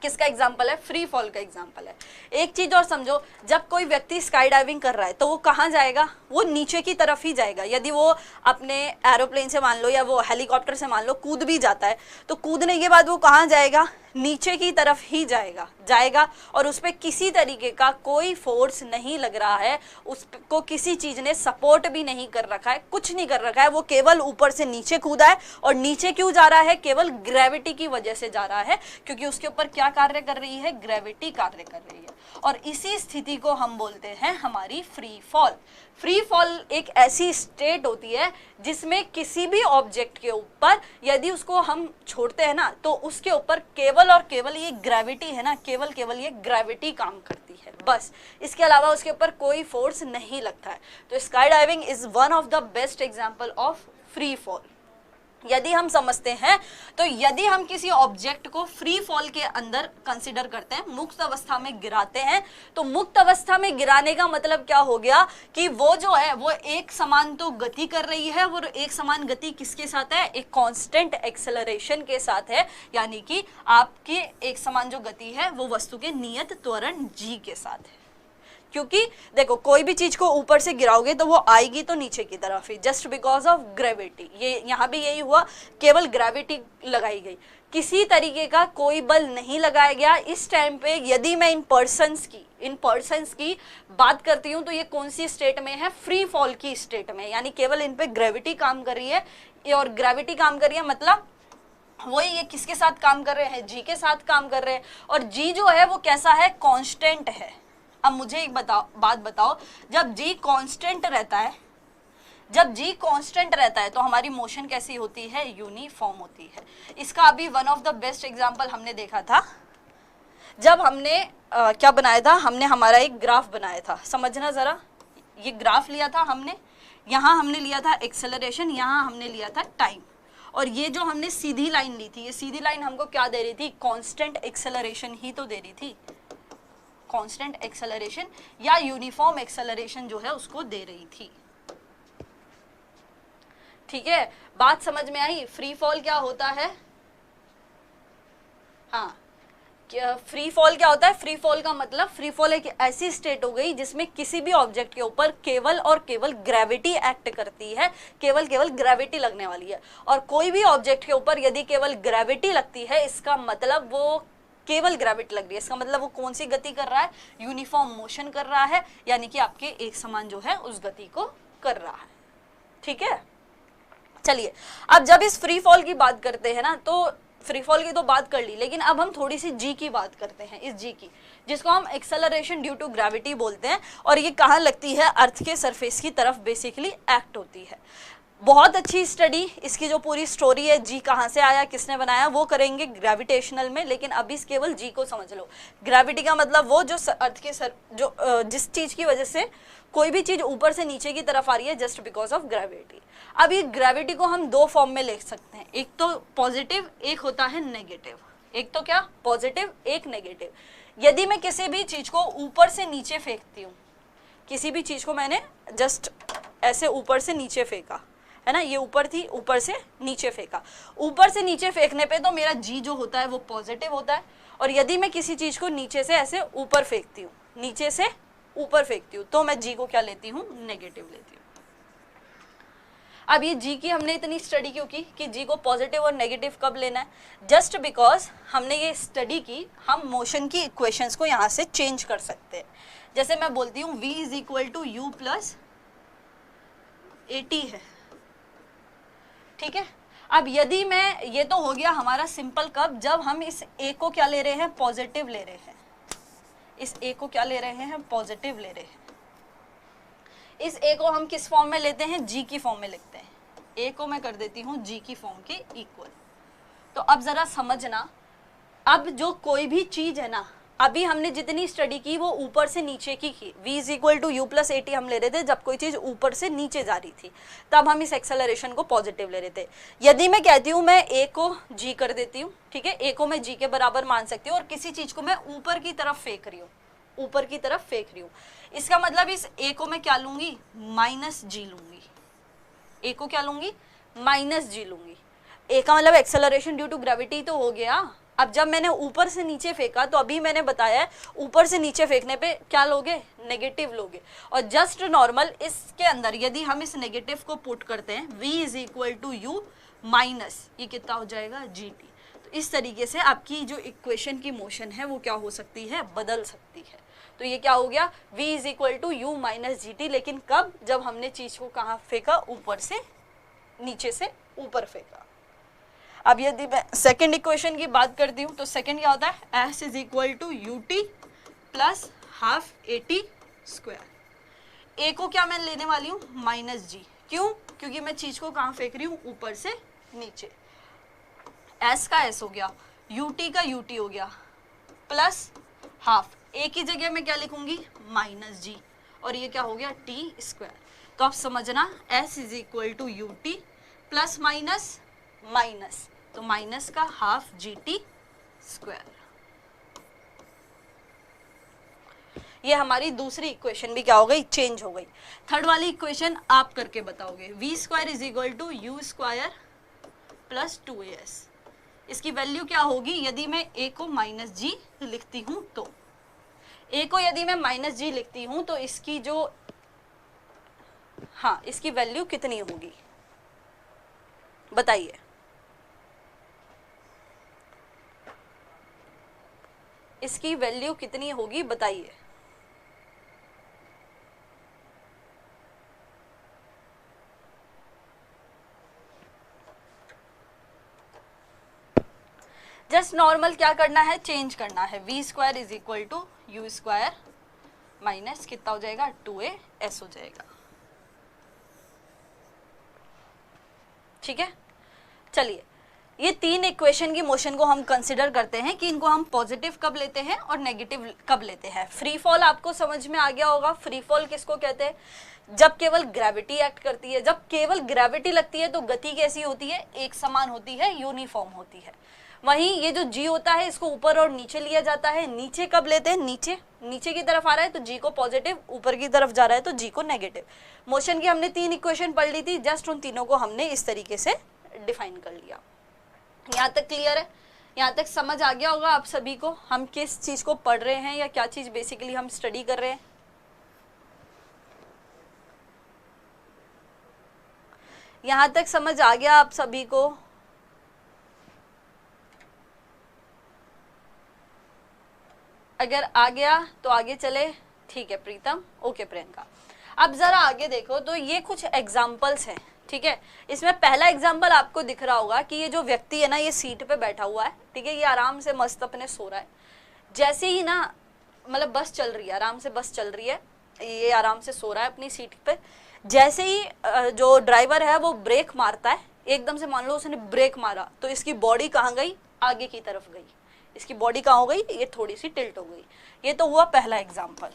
किसका एग्जाम्पल है, फ्री फॉल का एग्जाम्पल है। एक चीज और समझो, जब कोई व्यक्ति स्काई डाइविंग कर रहा है तो वो कहाँ जाएगा, वो नीचे की तरफ ही जाएगा। यदि वो अपने एरोप्लेन से मान लो या वो हेलीकॉप्टर से मान लो कूद भी जाता है, तो कूदने के बाद वो कहाँ जाएगा, नीचे की तरफ ही जाएगा और उस पर किसी तरीके का कोई फोर्स नहीं लग रहा है, उसको किसी चीज ने सपोर्ट भी नहीं कर रखा है, कुछ नहीं कर रखा है, वो केवल ऊपर से नीचे कूदा है। और नीचे क्यों जा रहा है, केवल ग्रेविटी की वजह से जा रहा है, क्योंकि उसके ऊपर क्या कार्य कर रही है, ग्रेविटी कार्य कर रही है। और इसी स्थिति को हम बोलते हैं हमारी फ्री फॉल। फ्री फॉल एक ऐसी स्टेट होती है जिसमें किसी भी ऑब्जेक्ट के ऊपर यदि उसको हम छोड़ते हैं ना, तो उसके ऊपर केवल और केवल ये ग्रेविटी है ना, केवल ये ग्रेविटी काम करती है, बस। इसके अलावा उसके ऊपर कोई फोर्स नहीं लगता है। तो sky diving is one of the best example of free fall. यदि हम समझते हैं तो यदि हम किसी ऑब्जेक्ट को फ्री फॉल के अंदर कंसिडर करते हैं, मुक्त अवस्था में गिराते हैं, तो मुक्त अवस्था में गिराने का मतलब क्या हो गया कि वो जो है वो एक समान तो गति कर रही है, और एक समान गति किसके साथ है, एक कांस्टेंट एक्सेलरेशन के साथ है, यानी कि आपकी एक समान जो गति है वो वस्तु के नियत त्वरण g के साथ है। क्योंकि देखो कोई भी चीज को ऊपर से गिराओगे तो वो आएगी तो नीचे की तरफ ही, जस्ट बिकॉज ऑफ ग्रेविटी। ये यहाँ भी यही हुआ, केवल ग्रेविटी लगाई गई, किसी तरीके का कोई बल नहीं लगाया गया। इस टाइम पे यदि मैं इन पर्सन्स की बात करती हूँ तो ये कौन सी स्टेट में है, फ्री फॉल की स्टेट में, यानी केवल इन पे ग्रेविटी काम कर रही है। और ग्रेविटी काम कर रही है मतलब वही, ये किसके साथ काम कर रहे हैं, जी के साथ काम कर रहे हैं। और जी जो है वो कैसा है, कांस्टेंट है। अब मुझे एक बात बताओ, जब जी कांस्टेंट रहता है तो हमारी मोशन कैसी होती है, यूनिफॉर्म होती है। इसका अभी one of the best example हमने देखा था जब हमने क्या बनाया था, हमने हमारा एक ग्राफ बनाया था। समझना जरा, ये ग्राफ लिया था हमने, यहाँ हमने लिया था एक्सेलरेशन, यहाँ हमने लिया था टाइम, और ये जो हमने सीधी लाइन ली थी, ये सीधी लाइन हमको क्या दे रही थी, कांस्टेंट एक्सेलरेशन ही तो दे रही थी, कांस्टेंट एक्सेलरेशन या यूनिफॉर्म एक्सेलरेशन जो है उसको दे रही थी। ठीक है, बात समझ में आई। फ्री फॉल क्या होता है, हाँ, फ्री फॉल क्या होता है, फ्री फॉल का मतलब, फ्री फॉल एक ऐसी स्टेट हो गई जिसमें किसी भी ऑब्जेक्ट के ऊपर केवल और केवल ग्रेविटी एक्ट करती है, केवल ग्रेविटी लगने वाली है, और कोई भी ऑब्जेक्ट के ऊपर यदि केवल ग्रेविटी लगती है, इसका मतलब वो केवल ग्रेविटी लग रही है, इसका मतलब वो कौन सी गति कर रहा है, यूनिफॉर्म मोशन कर रहा है, यानी कि आपके एक समान जो है उस गति को कर रहा है। ठीक है, चलिए अब जब इस फ्री फॉल की बात करते हैं ना, तो फ्री फॉल की तो बात कर ली, लेकिन अब हम थोड़ी सी जी की बात करते हैं, इस जी की, जिसको हम एक्सेलरेशन ड्यू टू ग्रेविटी बोलते हैं, और ये कहाँ लगती है, अर्थ के सरफेस की तरफ बेसिकली एक्ट होती है। बहुत अच्छी स्टडी, इसकी जो पूरी स्टोरी है, जी कहाँ से आया, किसने बनाया, वो करेंगे ग्रेविटेशनल में, लेकिन अभी केवल जी को समझ लो। ग्रेविटी का मतलब वो जो अर्थ के जिस चीज की वजह से कोई भी चीज ऊपर से नीचे की तरफ आ रही है, जस्ट बिकॉज ऑफ ग्रेविटी। अब ये ग्रेविटी को हम दो फॉर्म में लिख सकते हैं, एक तो पॉजिटिव, एक होता है नेगेटिव। एक तो क्या, पॉजिटिव, एक नेगेटिव। यदि मैं किसी भी चीज को ऊपर से नीचे फेंकती हूँ, किसी भी चीज को मैंने जस्ट ऐसे ऊपर से नीचे फेंका, है ना, ये ऊपर थी, ऊपर से नीचे फेंका, ऊपर से नीचे फेंकने पे तो मेरा जी जो होता है वो पॉजिटिव होता है, और यदि मैं किसी चीज को नीचे से ऐसे ऊपर फेंकती हूँ, नीचे से ऊपर फेंकती हूँ, तो मैं जी को क्या लेती हूँ, नेगेटिव लेती हूँ। अब ये जी की हमने इतनी स्टडी क्यों की कि जी को पॉजिटिव और नेगेटिव कब लेना है, जस्ट बिकॉज हमने ये स्टडी की, हम मोशन की इक्वेशंस को यहाँ से चेंज कर सकते हैं। जैसे मैं बोलती हूँ v is equal to U plus AT है, ठीक है। अब यदि मैं, ये तो हो गया हमारा सिंपल कब, जब हम इस ए को क्या ले रहे हैं, पॉजिटिव ले रहे हैं, इस ए को क्या ले रहे हैं, पॉजिटिव ले रहे हैं। इस ए को हम किस फॉर्म में लेते हैं, जी की फॉर्म में लिखते हैं, ए को मैं कर देती हूँ जी की फॉर्म के इक्वल। तो अब जरा समझना, अब जो कोई भी चीज है ना, अभी हमने जितनी स्टडी की वो ऊपर से नीचे की v is equal to U plus AT हम ले रहे थे जब कोई चीज ऊपर से नीचे जा रही थी, तब हम इस एक्सेलरेशन को पॉजिटिव ले रहे थे। यदि मैं कहती हूँ मैं a को g कर देती हूँ, ठीक है, a को मैं g के बराबर मान सकती हूँ, और किसी चीज को मैं ऊपर की तरफ फेंक रही हूँ, ऊपर की तरफ फेंक रही हूँ, इसका मतलब इस a को मैं क्या लूंगी, -g लूंगी, a को क्या लूंगी, -g लूंगी। a का मतलब एक्सेलरेशन ड्यू टू ग्रेविटी तो हो गया। अब जब मैंने ऊपर से नीचे फेंका, तो अभी मैंने बताया है ऊपर से नीचे फेंकने पे क्या लोगे, नेगेटिव लोगे, और जस्ट नॉर्मल इसके अंदर यदि हम इस नेगेटिव को पुट करते हैं, v is equal to U minus, ये कितना हो जाएगा, gt। तो इस तरीके से आपकी जो इक्वेशन की मोशन है वो क्या हो सकती है, बदल सकती है। तो ये क्या हो गया, v is equal to U minus gt, लेकिन कब, जब हमने चीज को कहाँ फेंका, ऊपर से नीचे से ऊपर फेंका। अब यदि मैं सेकेंड इक्वेशन की बात करती हूँ, तो सेकेंड क्या होता है, s is equal to ut plus half AT square. a को क्या मैं लेने वाली हूँ, -g, क्यों, क्योंकि मैं चीज को कहाँ फेंक रही हूँ, ऊपर से नीचे। s का s हो गया, ut का ut हो गया, प्लस हाफ, a की जगह मैं क्या लिखूंगी, -g, और ये क्या हो गया, t स्क्वायर। तो आप समझना, s is equal to ut plus minus minus, तो माइनस का हाफ GT स्क्वायर। ये हमारी दूसरी इक्वेशन भी क्या हो गई, चेंज हो गई। थर्ड वाली इक्वेशन आप करके बताओगे, v square is equal to U square plus 2as। इसकी वैल्यू क्या होगी, यदि मैं a को -g लिखती हूँ, तो a को यदि मैं -g लिखती हूँ, तो इसकी जो, हाँ, इसकी वैल्यू कितनी होगी बताइए। इसकी वैल्यू कितनी होगी बताइए। जस्ट नॉर्मल क्या करना है, चेंज करना है, v square is equal to U square minus कितना हो जाएगा, 2as हो जाएगा, ठीक है। चलिए ये तीन इक्वेशन की मोशन को हम कंसिडर करते हैं कि इनको हम पॉजिटिव कब लेते हैं और नेगेटिव कब लेते हैं। फ्री फॉल आपको समझ में आ गया होगा। फ्री फॉल किसको कहते हैं? जब केवल ग्रेविटी एक्ट करती है, जब केवल ग्रेविटी लगती है तो गति कैसी होती है? एक समान होती है, यूनिफॉर्म होती है। वहीं ये जो जी होता है इसको ऊपर और नीचे लिया जाता है। नीचे कब लेते हैं? नीचे, नीचे की तरफ आ रहा है तो जी को पॉजिटिव, ऊपर की तरफ जा रहा है तो जी को नेगेटिव। मोशन की हमने तीन इक्वेशन पढ़ ली थी, जस्ट उन तीनों को हमने इस तरीके से डिफाइन कर लिया। यहाँ तक क्लियर है? यहाँ तक समझ आ गया होगा आप सभी को हम किस चीज को पढ़ रहे हैं या क्या चीज बेसिकली हम स्टडी कर रहे हैं। यहाँ तक समझ आ गया आप सभी को? अगर आ गया तो आगे चले। ठीक है प्रीतम, ओके प्रियंका। अब जरा आगे देखो तो ये कुछ एग्जाम्पल्स हैं, ठीक है। इसमें पहला एग्जाम्पल आपको दिख रहा होगा कि ये जो व्यक्ति है ना, ये सीट पे बैठा हुआ है, ठीक है। ये आराम से मस्त अपने सो रहा है। जैसे ही ना, मतलब बस चल रही है, आराम से बस चल रही है, ये आराम से सो रहा है अपनी सीट पे। जैसे ही जो ड्राइवर है वो ब्रेक मारता है, एकदम से मान लो उसने ब्रेक मारा तो इसकी बॉडी कहाँ गई? आगे की तरफ गई। इसकी बॉडी कहाँ हो गई? ये थोड़ी सी टिल्ट हो गई। ये तो हुआ पहला एग्जाम्पल।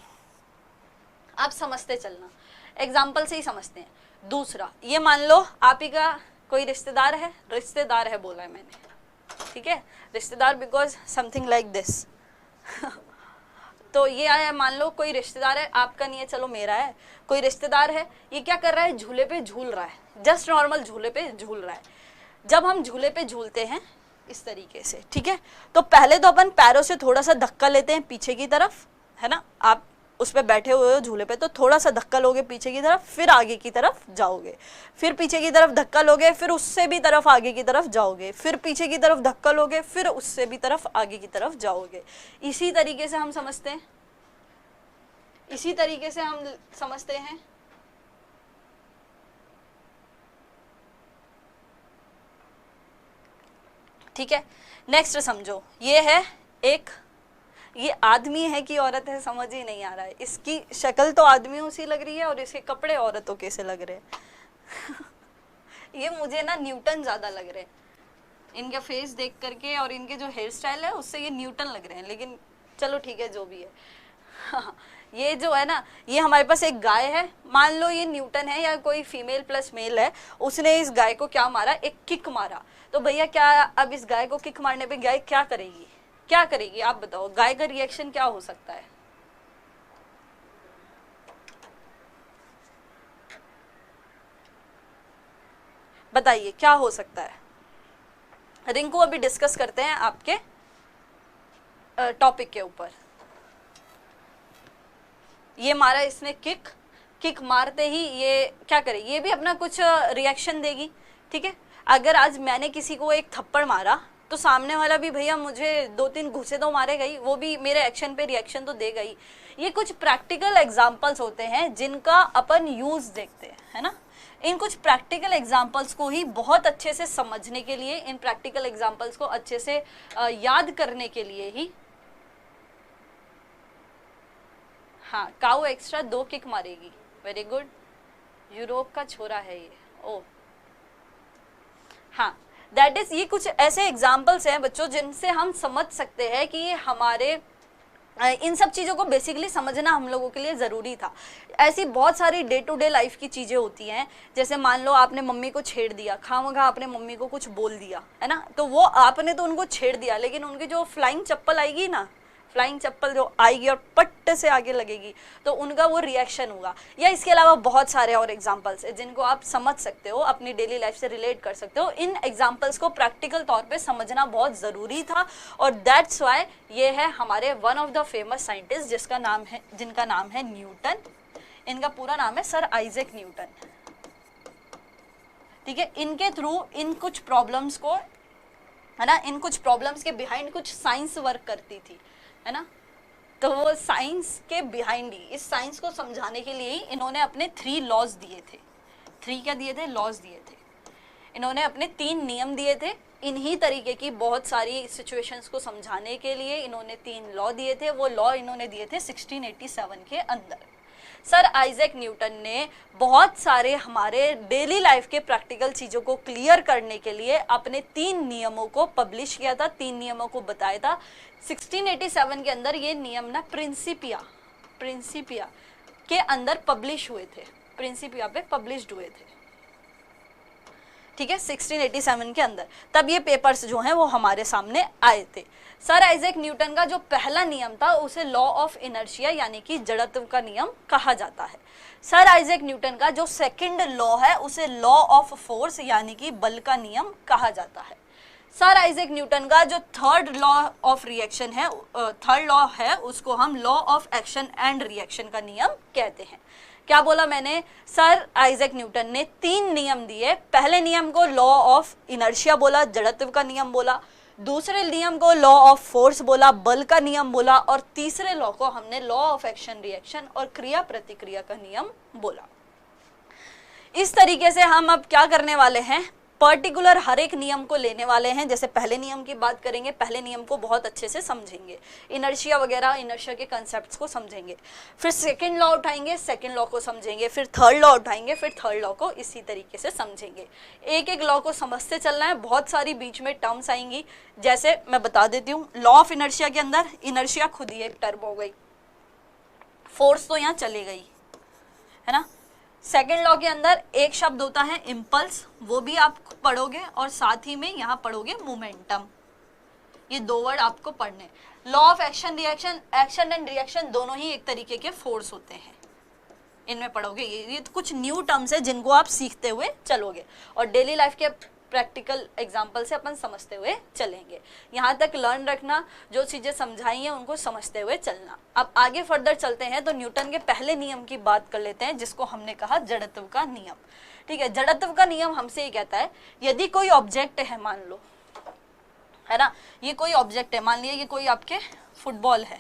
आप समझते चलना, एग्जाम्पल से ही समझते हैं। दूसरा, ये मान लो आप ही का कोई रिश्तेदार है, रिश्तेदार है बोला है मैंने, ठीक है, रिश्तेदार बिकॉज समथिंग लाइक दिस। तो ये आया, मान लो कोई रिश्तेदार है, आपका नहीं है, चलो मेरा है। कोई रिश्तेदार है, ये क्या कर रहा है? झूले पे झूल रहा है, जस्ट नॉर्मल झूले पे झूल रहा है। जब हम झूले पे झूलते हैं इस तरीके से, ठीक है, तो पहले तो अपन पैरों से थोड़ा सा धक्का लेते हैं पीछे की तरफ, है ना। आप उस पे बैठे हुए हो झूले पे तो थोड़ा सा धक्का लोगे पीछे की तरफ, फिर आगे की तरफ जाओगे, फिर पीछे की तरफ धक्का लोगे, फिर उससे भी तरफ आगे की तरफ जाओगे, फिर पीछे की तरफ धक्का लोगे, फिर उससे भी तरफ आगे की तरफ जाओगे। इसी तरीके से हम समझते हैं, इसी तरीके से हम समझते हैं। ठीक है, नेक्स्ट समझो, ये है एक, ये आदमी है कि औरत है समझ ही नहीं आ रहा है। इसकी शक्ल तो आदमियों सी लग रही है और इसके कपड़े औरतों के से लग रहे हैं। ये मुझे ना न्यूटन ज्यादा लग रहे हैं, इनका फेस देख करके और इनके जो हेयर स्टाइल है उससे ये न्यूटन लग रहे हैं, लेकिन चलो ठीक है जो भी है। ये जो है ना, ये हमारे पास एक गाय है, मान लो ये न्यूटन है या कोई फीमेल प्लस मेल है, उसने इस गाय को क्या मारा? एक किक मारा। तो भैया क्या अब इस गाय को किक मारने पे गाय क्या करेगी? क्या करेगी आप बताओ? गाय का रिएक्शन क्या हो सकता है? बताइए क्या हो सकता है? रिंकू अभी डिस्कस करते हैं आपके टॉपिक के ऊपर। ये मारा इसने किक, किक मारते ही ये क्या करेगी? ये भी अपना कुछ रिएक्शन देगी, ठीक है। अगर आज मैंने किसी को एक थप्पड़ मारा तो सामने वाला भी भैया मुझे 2-3 घूसे तो मारेगा ही, वो भी मेरे एक्शन पे रिएक्शन तो देगा ही। ये कुछ प्रैक्टिकल एग्जांपल्स होते हैं जिनका अपन यूज देखते हैं, है ना। इन कुछ प्रैक्टिकल एग्जांपल्स को ही बहुत अच्छे से समझने के लिए, इन प्रैक्टिकल एग्जांपल्स को अच्छे से याद करने के लिए ही, हाँ, काऊ एक्स्ट्रा 2 किक मारेगी, वेरी गुड, यूरोप का छोरा है ये, ओ हाँ, दैट इज, ये कुछ ऐसे एग्जाम्पल्स हैं बच्चों जिनसे हम समझ सकते हैं कि ये हमारे इन सब चीज़ों को बेसिकली समझना हम लोगों के लिए ज़रूरी था। ऐसी बहुत सारी डे टू डे लाइफ की चीज़ें होती हैं, जैसे मान लो आपने मम्मी को छेड़ दिया, खामखा आपने मम्मी को कुछ बोल दिया, है ना, तो वो आपने तो उनको छेड़ दिया, लेकिन उनकी जो फ्लाइंग चप्पल आएगी ना, फ्लाइंग चप्पल जो आएगी और पट्ट से आगे लगेगी, तो उनका वो रिएक्शन होगा। या इसके अलावा बहुत सारे और एग्जांपल्स हैं जिनको आप समझ सकते हो, अपनी डेली लाइफ से रिलेट कर सकते हो। इन एग्जांपल्स को प्रैक्टिकल तौर पे समझना बहुत ज़रूरी था, और दैट्स वाई ये है हमारे one of the famous scientist जिनका नाम है न्यूटन। इनका पूरा नाम है सर आइजैक न्यूटन, ठीक है। इनके थ्रू इन कुछ प्रॉब्लम्स को, है ना, इन कुछ प्रॉब्लम्स के बिहाइंड कुछ साइंस वर्क करती थी, है ना। तो वो साइंस के बिहाइंड ही, इस साइंस को समझाने के लिए ही इन्होंने अपने 3 लॉज दिए थे। 3 क्या दिए थे? लॉज दिए थे। इन्होंने अपने 3 नियम दिए थे। इन्हीं तरीके की बहुत सारी सिचुएशंस को समझाने के लिए इन्होंने 3 लॉ दिए थे। वो लॉ इन्होंने दिए थे 1687 के अंदर। सर आइजैक न्यूटन ने बहुत सारे हमारे डेली लाइफ के प्रैक्टिकल चीज़ों को क्लियर करने के लिए अपने 3 नियमों को पब्लिश किया था, 3 नियमों को बताया था। 1687 के अंदर ये नियम ना प्रिंसिपिया के अंदर पब्लिश हुए थे, प्रिंसिपिया पे पब्लिश्ड हुए थे, ठीक है, 1687 के अंदर। तब ये पेपर्स जो हैं वो हमारे सामने आए थे। सर आइजैक न्यूटन का जो पहला नियम था उसे लॉ ऑफ इनर्शिया यानी कि जड़त्व का नियम कहा जाता है। सर आइजैक न्यूटन का जो सेकंड लॉ है उसे लॉ ऑफ फोर्स यानी कि बल का नियम कहा जाता है। सर आइजैक न्यूटन का जो थर्ड लॉ ऑफ रिएक्शन है, थर्ड लॉ है, उसको हम law of action and reaction का नियम कहते हैं। क्या बोला मैंने? सर आइजैक न्यूटन ने 3 नियम दिए। पहले नियम को लॉ ऑफ इनर्शिया बोला, जड़त्व का नियम बोला। दूसरे नियम को लॉ ऑफ फोर्स बोला, बल का नियम बोला। और तीसरे लॉ को हमने लॉ ऑफ एक्शन रिएक्शन और क्रिया प्रतिक्रिया का नियम बोला। इस तरीके से हम अब क्या करने वाले हैं, पर्टिकुलर हर एक नियम को लेने वाले हैं। जैसे पहले नियम की बात करेंगे, पहले नियम को बहुत अच्छे से समझेंगे, इनर्शिया वगैरह, इनर्शिया के कंसेप्ट्स को समझेंगे। फिर सेकंड लॉ उठाएंगे, सेकंड लॉ को समझेंगे। फिर थर्ड लॉ उठाएंगे, फिर थर्ड लॉ को इसी तरीके से समझेंगे। एक एक लॉ को समझते चलना है। बहुत सारी बीच में टर्म्स आएंगी, जैसे मैं बता देती हूँ। लॉ ऑफ इनर्शिया के अंदर इनर्शिया खुद ही एक टर्म हो गई, फोर्स तो यहाँ चली गई है ना। सेकेंड लॉ के अंदर एक शब्द होता है इम्पल्स, वो भी आप पढ़ोगे, और साथ ही में यहाँ पढ़ोगे मोमेंटम। ये 2 वर्ड आपको पढ़ने। Law of action reaction, action and reaction दोनों ही एक तरीके के फोर्स होते हैं, इनमें पढ़ोगे। ये तो कुछ न्यू टर्म्स है जिनको आप सीखते हुए चलोगे और डेली लाइफ के प्रैक्टिकल एग्जाम्पल से अपन समझते हुए चलेंगे। यहाँ तक लर्न रखना, जो चीज़ें समझाई हैं उनको समझते हुए चलना। अब आगे फर्दर चलते हैं तो न्यूटन के पहले नियम की बात कर लेते हैं, जिसको हमने कहा जड़त्व का नियम। ठीक है, जड़त्व का नियम हमसे ये कहता है, यदि कोई ऑब्जेक्ट है, मान लो, है ना, ये कोई ऑब्जेक्ट है, मान लिया ये कोई आपके फुटबॉल है।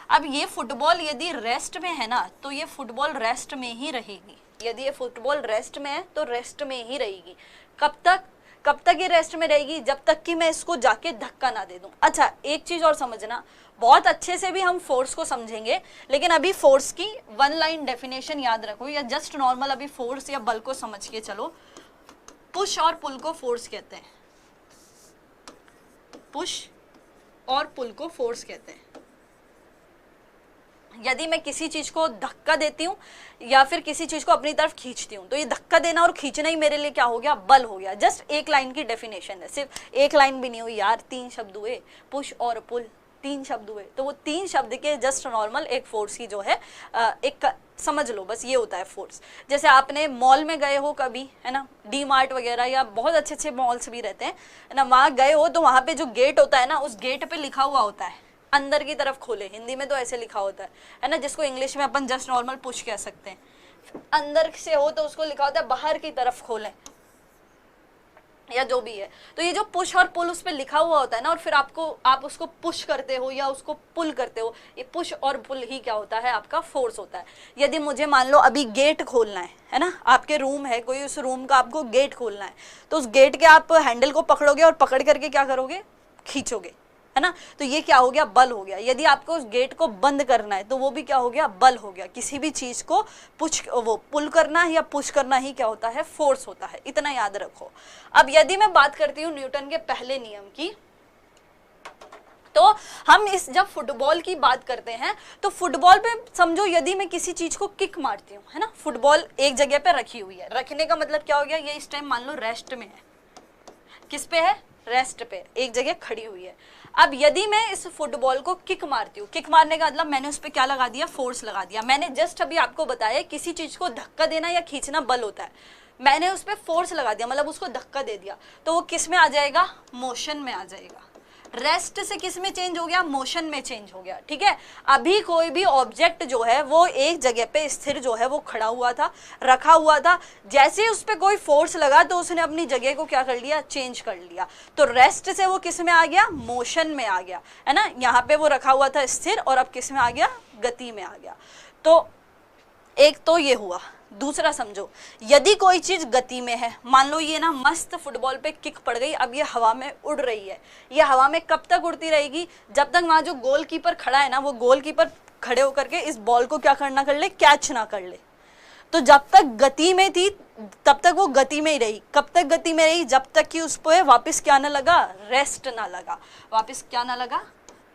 अब ये फुटबॉल यदि रेस्ट में है ना, तो ये फुटबॉल रेस्ट में ही रहेगी। यदि ये फुटबॉल रेस्ट में है तो रेस्ट में ही रहेगी। कब तक ये रेस्ट में रहेगी? जब तक कि मैं इसको जाके धक्का ना दे दूं। अच्छा, एक चीज और समझना, बहुत अच्छे से भी हम फोर्स को समझेंगे, लेकिन अभी फोर्स की 1 लाइन डेफिनेशन याद रखो, या जस्ट नॉर्मल अभी फोर्स या बल को समझ के चलो। पुश और पुल को फोर्स कहते हैं, पुश और पुल को फोर्स कहते हैं। यदि मैं किसी चीज को धक्का देती हूँ या फिर किसी चीज को अपनी तरफ खींचती हूँ, तो ये धक्का देना और खींचना ही मेरे लिए क्या हो गया? बल हो गया। जस्ट 1 लाइन की डेफिनेशन है, सिर्फ 1 लाइन भी नहीं हुई यार, 3 शब्द हुए, पुश और पुल, 3 शब्द हुए। तो वो 3 शब्द के जस्ट नॉर्मल एक फोर्स की जो है एक समझ लो, बस ये होता है फोर्स। जैसे आपने मॉल में गए हो कभी, है ना, डी मार्ट वगैरह, या बहुत अच्छे अच्छे मॉल्स भी रहते हैं, है ना, वहाँ गए हो तो वहाँ पे जो गेट होता है ना, उस गेट पे लिखा हुआ होता है अंदर की तरफ खोले, हिंदी में तो ऐसे लिखा होता है ना, जिसको इंग्लिश में अपन जस्ट नॉर्मल पुश कह सकते हैं। अंदर से हो तो उसको लिखा होता है बाहर की तरफ खोलें, या जो भी है। तो ये जो पुश और पुल उस पर लिखा हुआ होता है ना, और फिर आप उसको पुश करते हो या उसको पुल करते हो, ये पुश और पुल ही क्या होता है? आपका फोर्स होता है। यदि मुझे मान लो अभी गेट खोलना है ना, आपके रूम है कोई, उस रूम का आपको गेट खोलना है, तो उस गेट के आप हैंडल को पकड़ोगे और पकड़ करके क्या करोगे? खींचोगे, है ना। तो ये क्या हो गया? बल हो गया। यदि आपको उस गेट को बंद करना है तो वो भी क्या हो गया? बल हो गया। किसी भी चीज को पुल करना या पुश करना ही क्या होता है? फोर्स होता है। इतना याद रखो। अब यदि मैं बात करती हूँ न्यूटन के पहले नियम की, तो हम जब फुटबॉल की बात करते हैं तो फुटबॉल पे समझो, यदि मैं किसी चीज को किक मारती हूँ, है ना, फुटबॉल एक जगह पे रखी हुई है, रखने का मतलब क्या हो गया? ये इस टाइम मान लो रेस्ट में है। किस पे है? रेस्ट पे, एक जगह खड़ी हुई है। अब यदि मैं इस फुटबॉल को किक मारती हूँ, किक मारने का मतलब मैंने उस पर क्या लगा दिया? फोर्स लगा दिया। मैंने जस्ट अभी आपको बताया किसी चीज को धक्का देना या खींचना बल होता है, मैंने उस पर फोर्स लगा दिया, मतलब उसको धक्का दे दिया, तो वो किस में आ जाएगा? मोशन में आ जाएगा। रेस्ट से किस में चेंज हो गया? मोशन में चेंज हो गया। ठीक है, अभी कोई भी ऑब्जेक्ट जो है वो एक जगह पे स्थिर जो है वो खड़ा हुआ था, रखा हुआ था, जैसे ही उस पर कोई फोर्स लगा तो उसने अपनी जगह को क्या कर लिया? चेंज कर लिया। तो रेस्ट से वो किस में आ गया? मोशन में आ गया, है ना। यहाँ पे वो रखा हुआ था स्थिर, और अब किस में आ गया? गति में आ गया। तो एक तो ये हुआ। दूसरा समझो, यदि कोई चीज गति में है, मान लो ये ना मस्त फुटबॉल पे किक पड़ गई, अब ये हवा में उड़ रही है, ये हवा में कब तक उड़ती रहेगी, जब तक वहां जो गोलकीपर खड़ा है ना, वो गोलकीपर खड़े होकर के इस बॉल को क्या करना कर ले, कैच ना कर ले। तो जब तक गति में थी तब तक वो गति में ही रही। कब तक गति में रही, जब तक कि उस पे वापस क्या ना लगा, रेस्ट ना लगा, वापस क्या ना लगा,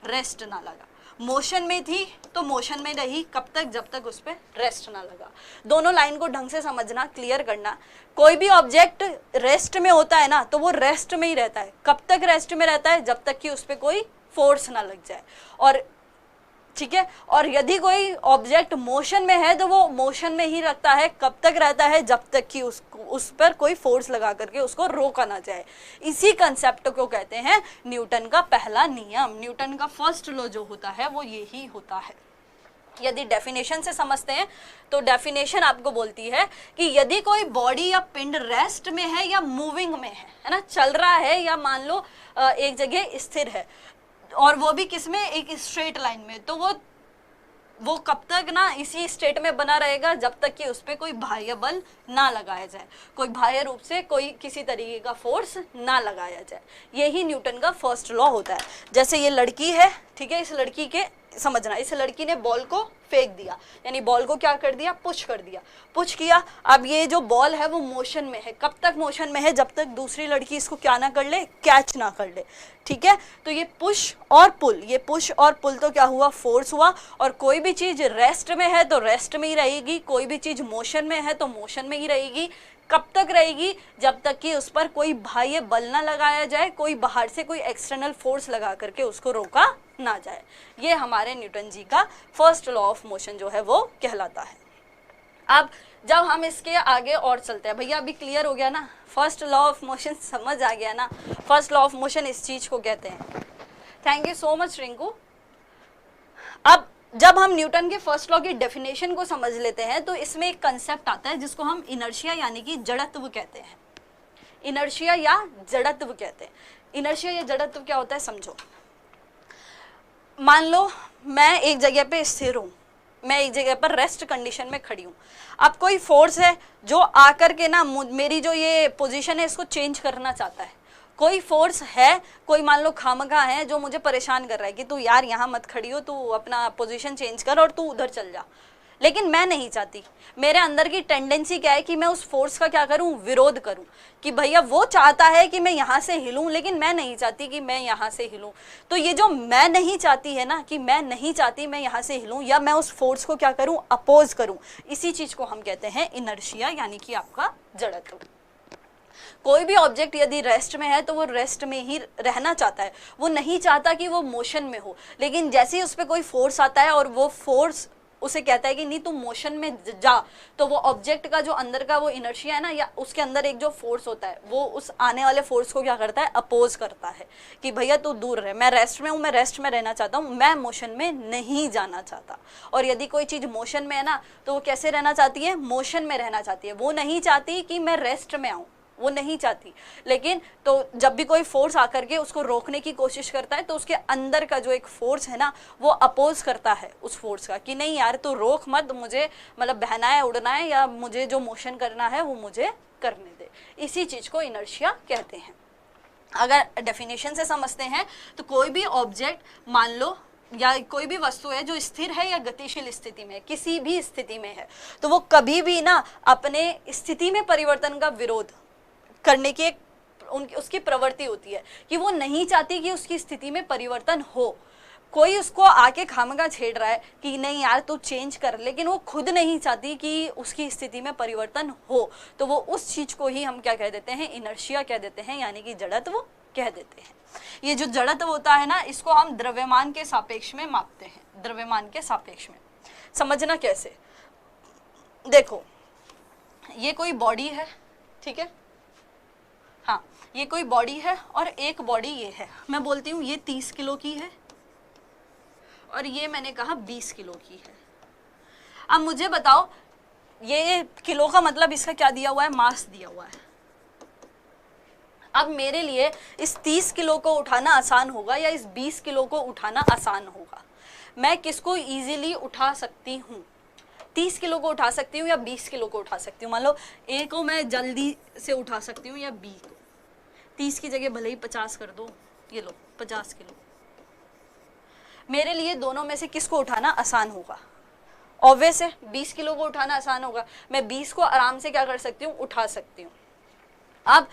रेस्ट ना लगा। मोशन में थी तो मोशन में रही, कब तक, जब तक उस पर रेस्ट ना लगा। दोनों लाइन को ढंग से समझना, क्लियर करना। कोई भी ऑब्जेक्ट रेस्ट में होता है ना, तो वो रेस्ट में ही रहता है। कब तक रेस्ट में रहता है, जब तक कि उस पर कोई फोर्स ना लग जाए। और ठीक है, और यदि कोई ऑब्जेक्ट मोशन में है तो वो मोशन में ही रखता है। कब तक रहता है, जब तक कि उस पर कोई फोर्स लगा करके उसको रोका ना जाए। इसी कंसेप्ट को कहते हैं न्यूटन का पहला नियम। न्यूटन का फर्स्ट लॉ जो होता है वो यही होता है। यदि डेफिनेशन से समझते हैं तो डेफिनेशन आपको बोलती है कि यदि कोई बॉडी या पिंड रेस्ट में है या मूविंग में है ना, चल रहा है या मान लो एक जगह स्थिर है, और वो भी किसमें, एक स्ट्रेट लाइन में, तो वो कब तक ना इसी स्टेट में बना रहेगा जब तक कि उस पर कोई बाह्य बल ना लगाया जाए, कोई बाह्य रूप से कोई किसी तरीके का फोर्स ना लगाया जाए। यही न्यूटन का फर्स्ट लॉ होता है। जैसे ये लड़की है, ठीक है, इस लड़की के समझना, इस लड़की ने बॉल को फेंक दिया, यानी बॉल को क्या कर दिया, पुश कर दिया, पुश किया। अब ये जो बॉल है वो मोशन में है। कब तक मोशन में है, जब तक दूसरी लड़की इसको क्या ना कर ले, कैच ना कर ले। ठीक है, तो ये पुश और पुल, ये पुश और पुल तो क्या हुआ, फोर्स हुआ। और कोई भी चीज रेस्ट में है तो रेस्ट में ही रहेगी, कोई भी चीज मोशन में है तो मोशन में ही रहेगी। कब तक रहेगी, जब तक कि उस पर कोई बाह्य बल ना लगाया जाए, कोई बाहर से कोई एक्सटर्नल फोर्स लगा करके उसको रोका ना जाए। ये हमारे न्यूटन जी का फर्स्ट लॉ ऑफ मोशन जो है वो कहलाता है। अब जब हम इसके आगे और चलते हैं, भैया अभी क्लियर हो गया ना, फर्स्ट लॉ ऑफ मोशन समझ आ गया ना, फर्स्ट लॉ ऑफ मोशन इस चीज को कहते हैं। Thank you so much Rinku. अब जब हम न्यूटन के फर्स्ट लॉ की डेफिनेशन को समझ लेते हैं तो इसमें एक कंसेप्ट आता है जिसको हम इनर्शिया यानी कि जड़त्व कहते हैं। इनर्शिया या जड़त्व कहते हैं। इनर्शिया या जड़त्व क्या होता है समझो। मान लो मैं एक जगह पे स्थिर हूँ, मैं एक जगह पर रेस्ट कंडीशन में खड़ी हूँ। अब कोई फोर्स है जो आकर के ना मेरी जो ये पोजीशन है इसको चेंज करना चाहता है। कोई फोर्स है, कोई मान लो खामखा है जो मुझे परेशान कर रहा है कि तू यार यहाँ मत खड़ी हो, तू अपना पोजीशन चेंज कर और तू उधर चल जा। लेकिन मैं नहीं चाहती, मेरे अंदर की टेंडेंसी क्या है कि मैं उस फोर्स का क्या करूं, विरोध करूं। कि भैया वो चाहता है कि मैं यहाँ से हिलूं, लेकिन मैं नहीं चाहती कि मैं यहाँ से हिलूं। तो ये जो मैं नहीं चाहती है ना, कि मैं नहीं चाहती मैं यहाँ से हिलूं या मैं उस फोर्स को क्या करूं, अपोज करूं, इसी चीज को हम कहते हैं इनर्शिया यानी कि आपका जड़त्व। कोई भी ऑब्जेक्ट यदि रेस्ट में है तो वो रेस्ट में ही रहना चाहता है, वो नहीं चाहता कि वो मोशन में हो। लेकिन जैसे ही उस पर कोई फोर्स आता है और वो फोर्स उसे कहता है कि नहीं तुम मोशन में जा, तो वो ऑब्जेक्ट का जो अंदर का वो इनर्शिया है ना, या उसके अंदर एक जो फोर्स होता है वो उस आने वाले फोर्स को क्या करता है, अपोज करता है कि भैया तू दूर रहे, मैं रेस्ट में हूँ, मैं रेस्ट में रहना चाहता हूँ, मैं मोशन में नहीं जाना चाहता। और यदि कोई चीज मोशन में है ना तो वो कैसे रहना चाहती है, मोशन में रहना चाहती है। वो नहीं चाहती कि मैं रेस्ट में आऊँ, वो नहीं चाहती। लेकिन तो जब भी कोई फोर्स आकर के उसको रोकने की कोशिश करता है तो उसके अंदर का जो एक फोर्स है ना वो अपोज करता है उस फोर्स का कि नहीं यार तू रोक मत, मुझे मतलब बहना है, उड़ना है, या मुझे जो मोशन करना है वो मुझे करने दे। इसी चीज को इनर्शिया कहते हैं। अगर डेफिनेशन से समझते हैं तो कोई भी ऑब्जेक्ट मान लो या कोई भी वस्तु है जो स्थिर है या गतिशील स्थिति में, किसी भी स्थिति में है, तो वो कभी भी ना अपने स्थिति में परिवर्तन का विरोध करने की उसकी प्रवृत्ति होती है कि वो नहीं चाहती कि उसकी स्थिति में परिवर्तन हो। कोई उसको आके खामखा छेड़ रहा है कि नहीं यार तू चेंज कर, लेकिन वो खुद नहीं चाहती कि उसकी स्थिति में परिवर्तन हो, तो वो उस चीज को ही हम क्या कह देते हैं, इनर्शिया कह देते हैं, यानी कि जड़त्व कह देते हैं। ये जो जड़त्व होता है ना इसको हम द्रव्यमान के सापेक्ष में मापते हैं। द्रव्यमान के सापेक्ष में समझना कैसे, देखो ये कोई बॉडी है, ठीक है, हाँ ये कोई बॉडी है और एक बॉडी ये है। मैं बोलती हूँ ये 30 किलो की है और ये मैंने कहा 20 किलो की है। अब मुझे बताओ ये किलो का मतलब इसका क्या दिया हुआ है, मास दिया हुआ है। अब मेरे लिए इस 30 किलो को उठाना आसान होगा या इस 20 किलो को उठाना आसान होगा। मैं किसको इजीली उठा सकती हूँ, 30 किलो को उठा सकती हूँ या 20 किलो को उठा सकती हूँ। मान लो ए को मैं जल्दी से उठा सकती हूँ या बी को। 30 की जगह भले ही 50 कर दो, ये लो 50 किलो। मेरे लिए दोनों में से किसको उठाना आसान होगा? ऑब्वियस है 20 किलो को उठाना आसान होगा। मैं 20 को आराम से क्या कर सकती हूँ, उठा सकती हूँ। अब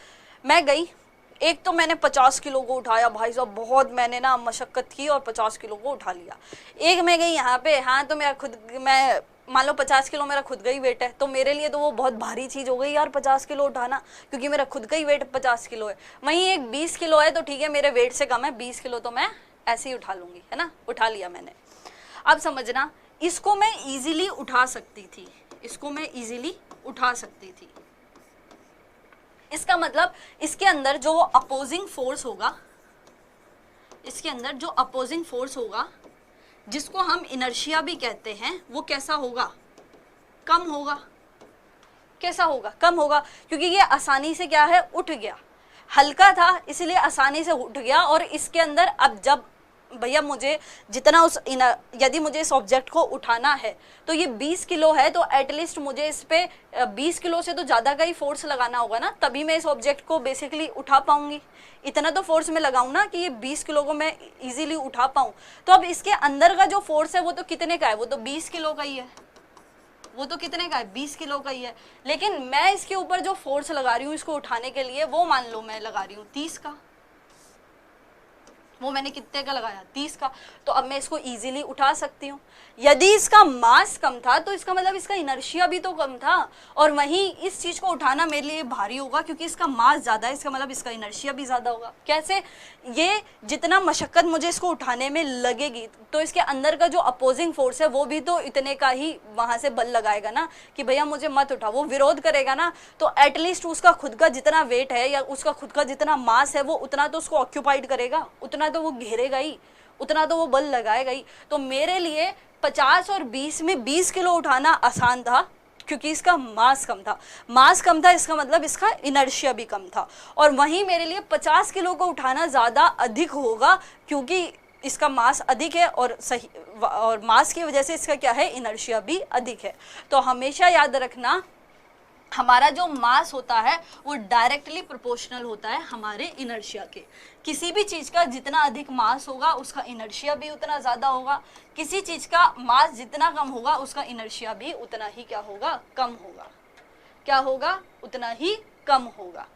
मैं गई, एक तो मैंने 50 किलो को उठाया, भाई साहब बहुत मैंने ना मशक्कत की और 50 किलो को उठा लिया। एक मैं गई यहाँ पे, हाँ तो मेरा खुद, मैं मान लो 50 किलो मेरा खुद का ही वेट है, तो मेरे लिए तो वो बहुत भारी चीज़ हो गई यार 50 किलो उठाना, क्योंकि मेरा खुद का ही वेट 50 किलो है। वहीं एक 20 किलो है तो ठीक है मेरे वेट से कम है, 20 किलो तो मैं ऐसे ही उठा लूँगी, है ना, उठा लिया मैंने। अब समझना, इसको मैं ईजिली उठा सकती थी, इसको मैं ईजिली उठा सकती थी। इसका मतलब इसके अंदर जो अपोजिंग फोर्स होगा, इसके अंदर जो अपोजिंग फोर्स होगा, जिसको हम इनर्शिया भी कहते हैं, वो कैसा होगा, कम होगा। कैसा होगा, कम होगा, क्योंकि ये आसानी से क्या है, उठ गया। हल्का था इसलिए आसानी से उठ गया। और इसके अंदर अब जब भैया मुझे जितना यदि मुझे इस ऑब्जेक्ट को उठाना है तो ये 20 किलो है, तो एटलीस्ट मुझे इस पे 20 किलो से तो ज़्यादा का ही फोर्स लगाना होगा ना, तभी मैं इस ऑब्जेक्ट को बेसिकली उठा पाऊंगी। इतना तो फोर्स मैं लगाऊं ना कि ये 20 किलो को मैं इजीली उठा पाऊं। तो अब इसके अंदर का जो फोर्स है वो तो कितने का है, वो तो 20 किलो का ही है। वो तो कितने का है, 20 किलो का ही है। लेकिन मैं इसके ऊपर जो फोर्स लगा रही हूँ इसको उठाने के लिए, वो मान लो मैं लगा रही हूँ 30 का। वो मैंने कितने का लगाया, 30 का। तो अब मैं इसको इजीली उठा सकती हूँ। यदि इसका मास कम था तो इसका मतलब इसका इनर्शिया भी तो कम था, और वहीं इस चीज को उठाना मेरे लिए भारी होगा क्योंकि इसका मास ज्यादा है, इसका मतलब इसका इनर्शिया भी ज्यादा होगा। कैसे, ये जितना मशक्कत मुझे इसको उठाने में लगेगी तो इसके अंदर का जो अपोजिंग फोर्स है वो भी तो इतने का ही वहां से बल लगाएगा ना, कि भैया मुझे मत उठा, वो विरोध करेगा ना। तो एटलीस्ट उसका खुद का जितना वेट है या उसका खुद का जितना मास है वो उतना तो उसको ऑक्यूपाइड करेगा, उतना तो वो घेरेगा ही, उतना तो वो बल लगाएगा ही। तो मेरे लिए 50 और 20 में 20 किलो उठाना आसान था क्योंकि इसका मास कम था। मास कम था इसका मतलब इसका इनर्शिया भी कम था। और वहीं मेरे लिए 50 किलो को उठाना ज़्यादा अधिक होगा क्योंकि इसका मास अधिक है और सही, और मास की वजह से इसका क्या है, इनर्शिया भी अधिक है। तो हमेशा याद रखना, हमारा जो मास होता है वो डायरेक्टली प्रोपोर्शनल होता है हमारे इनर्शिया के। किसी भी चीज़ का जितना अधिक मास होगा उसका इनर्शिया भी उतना ज़्यादा होगा, किसी चीज़ का मास जितना कम होगा उसका इनर्शिया भी उतना ही क्या होगा, कम होगा। क्या होगा, उतना ही कम होगा।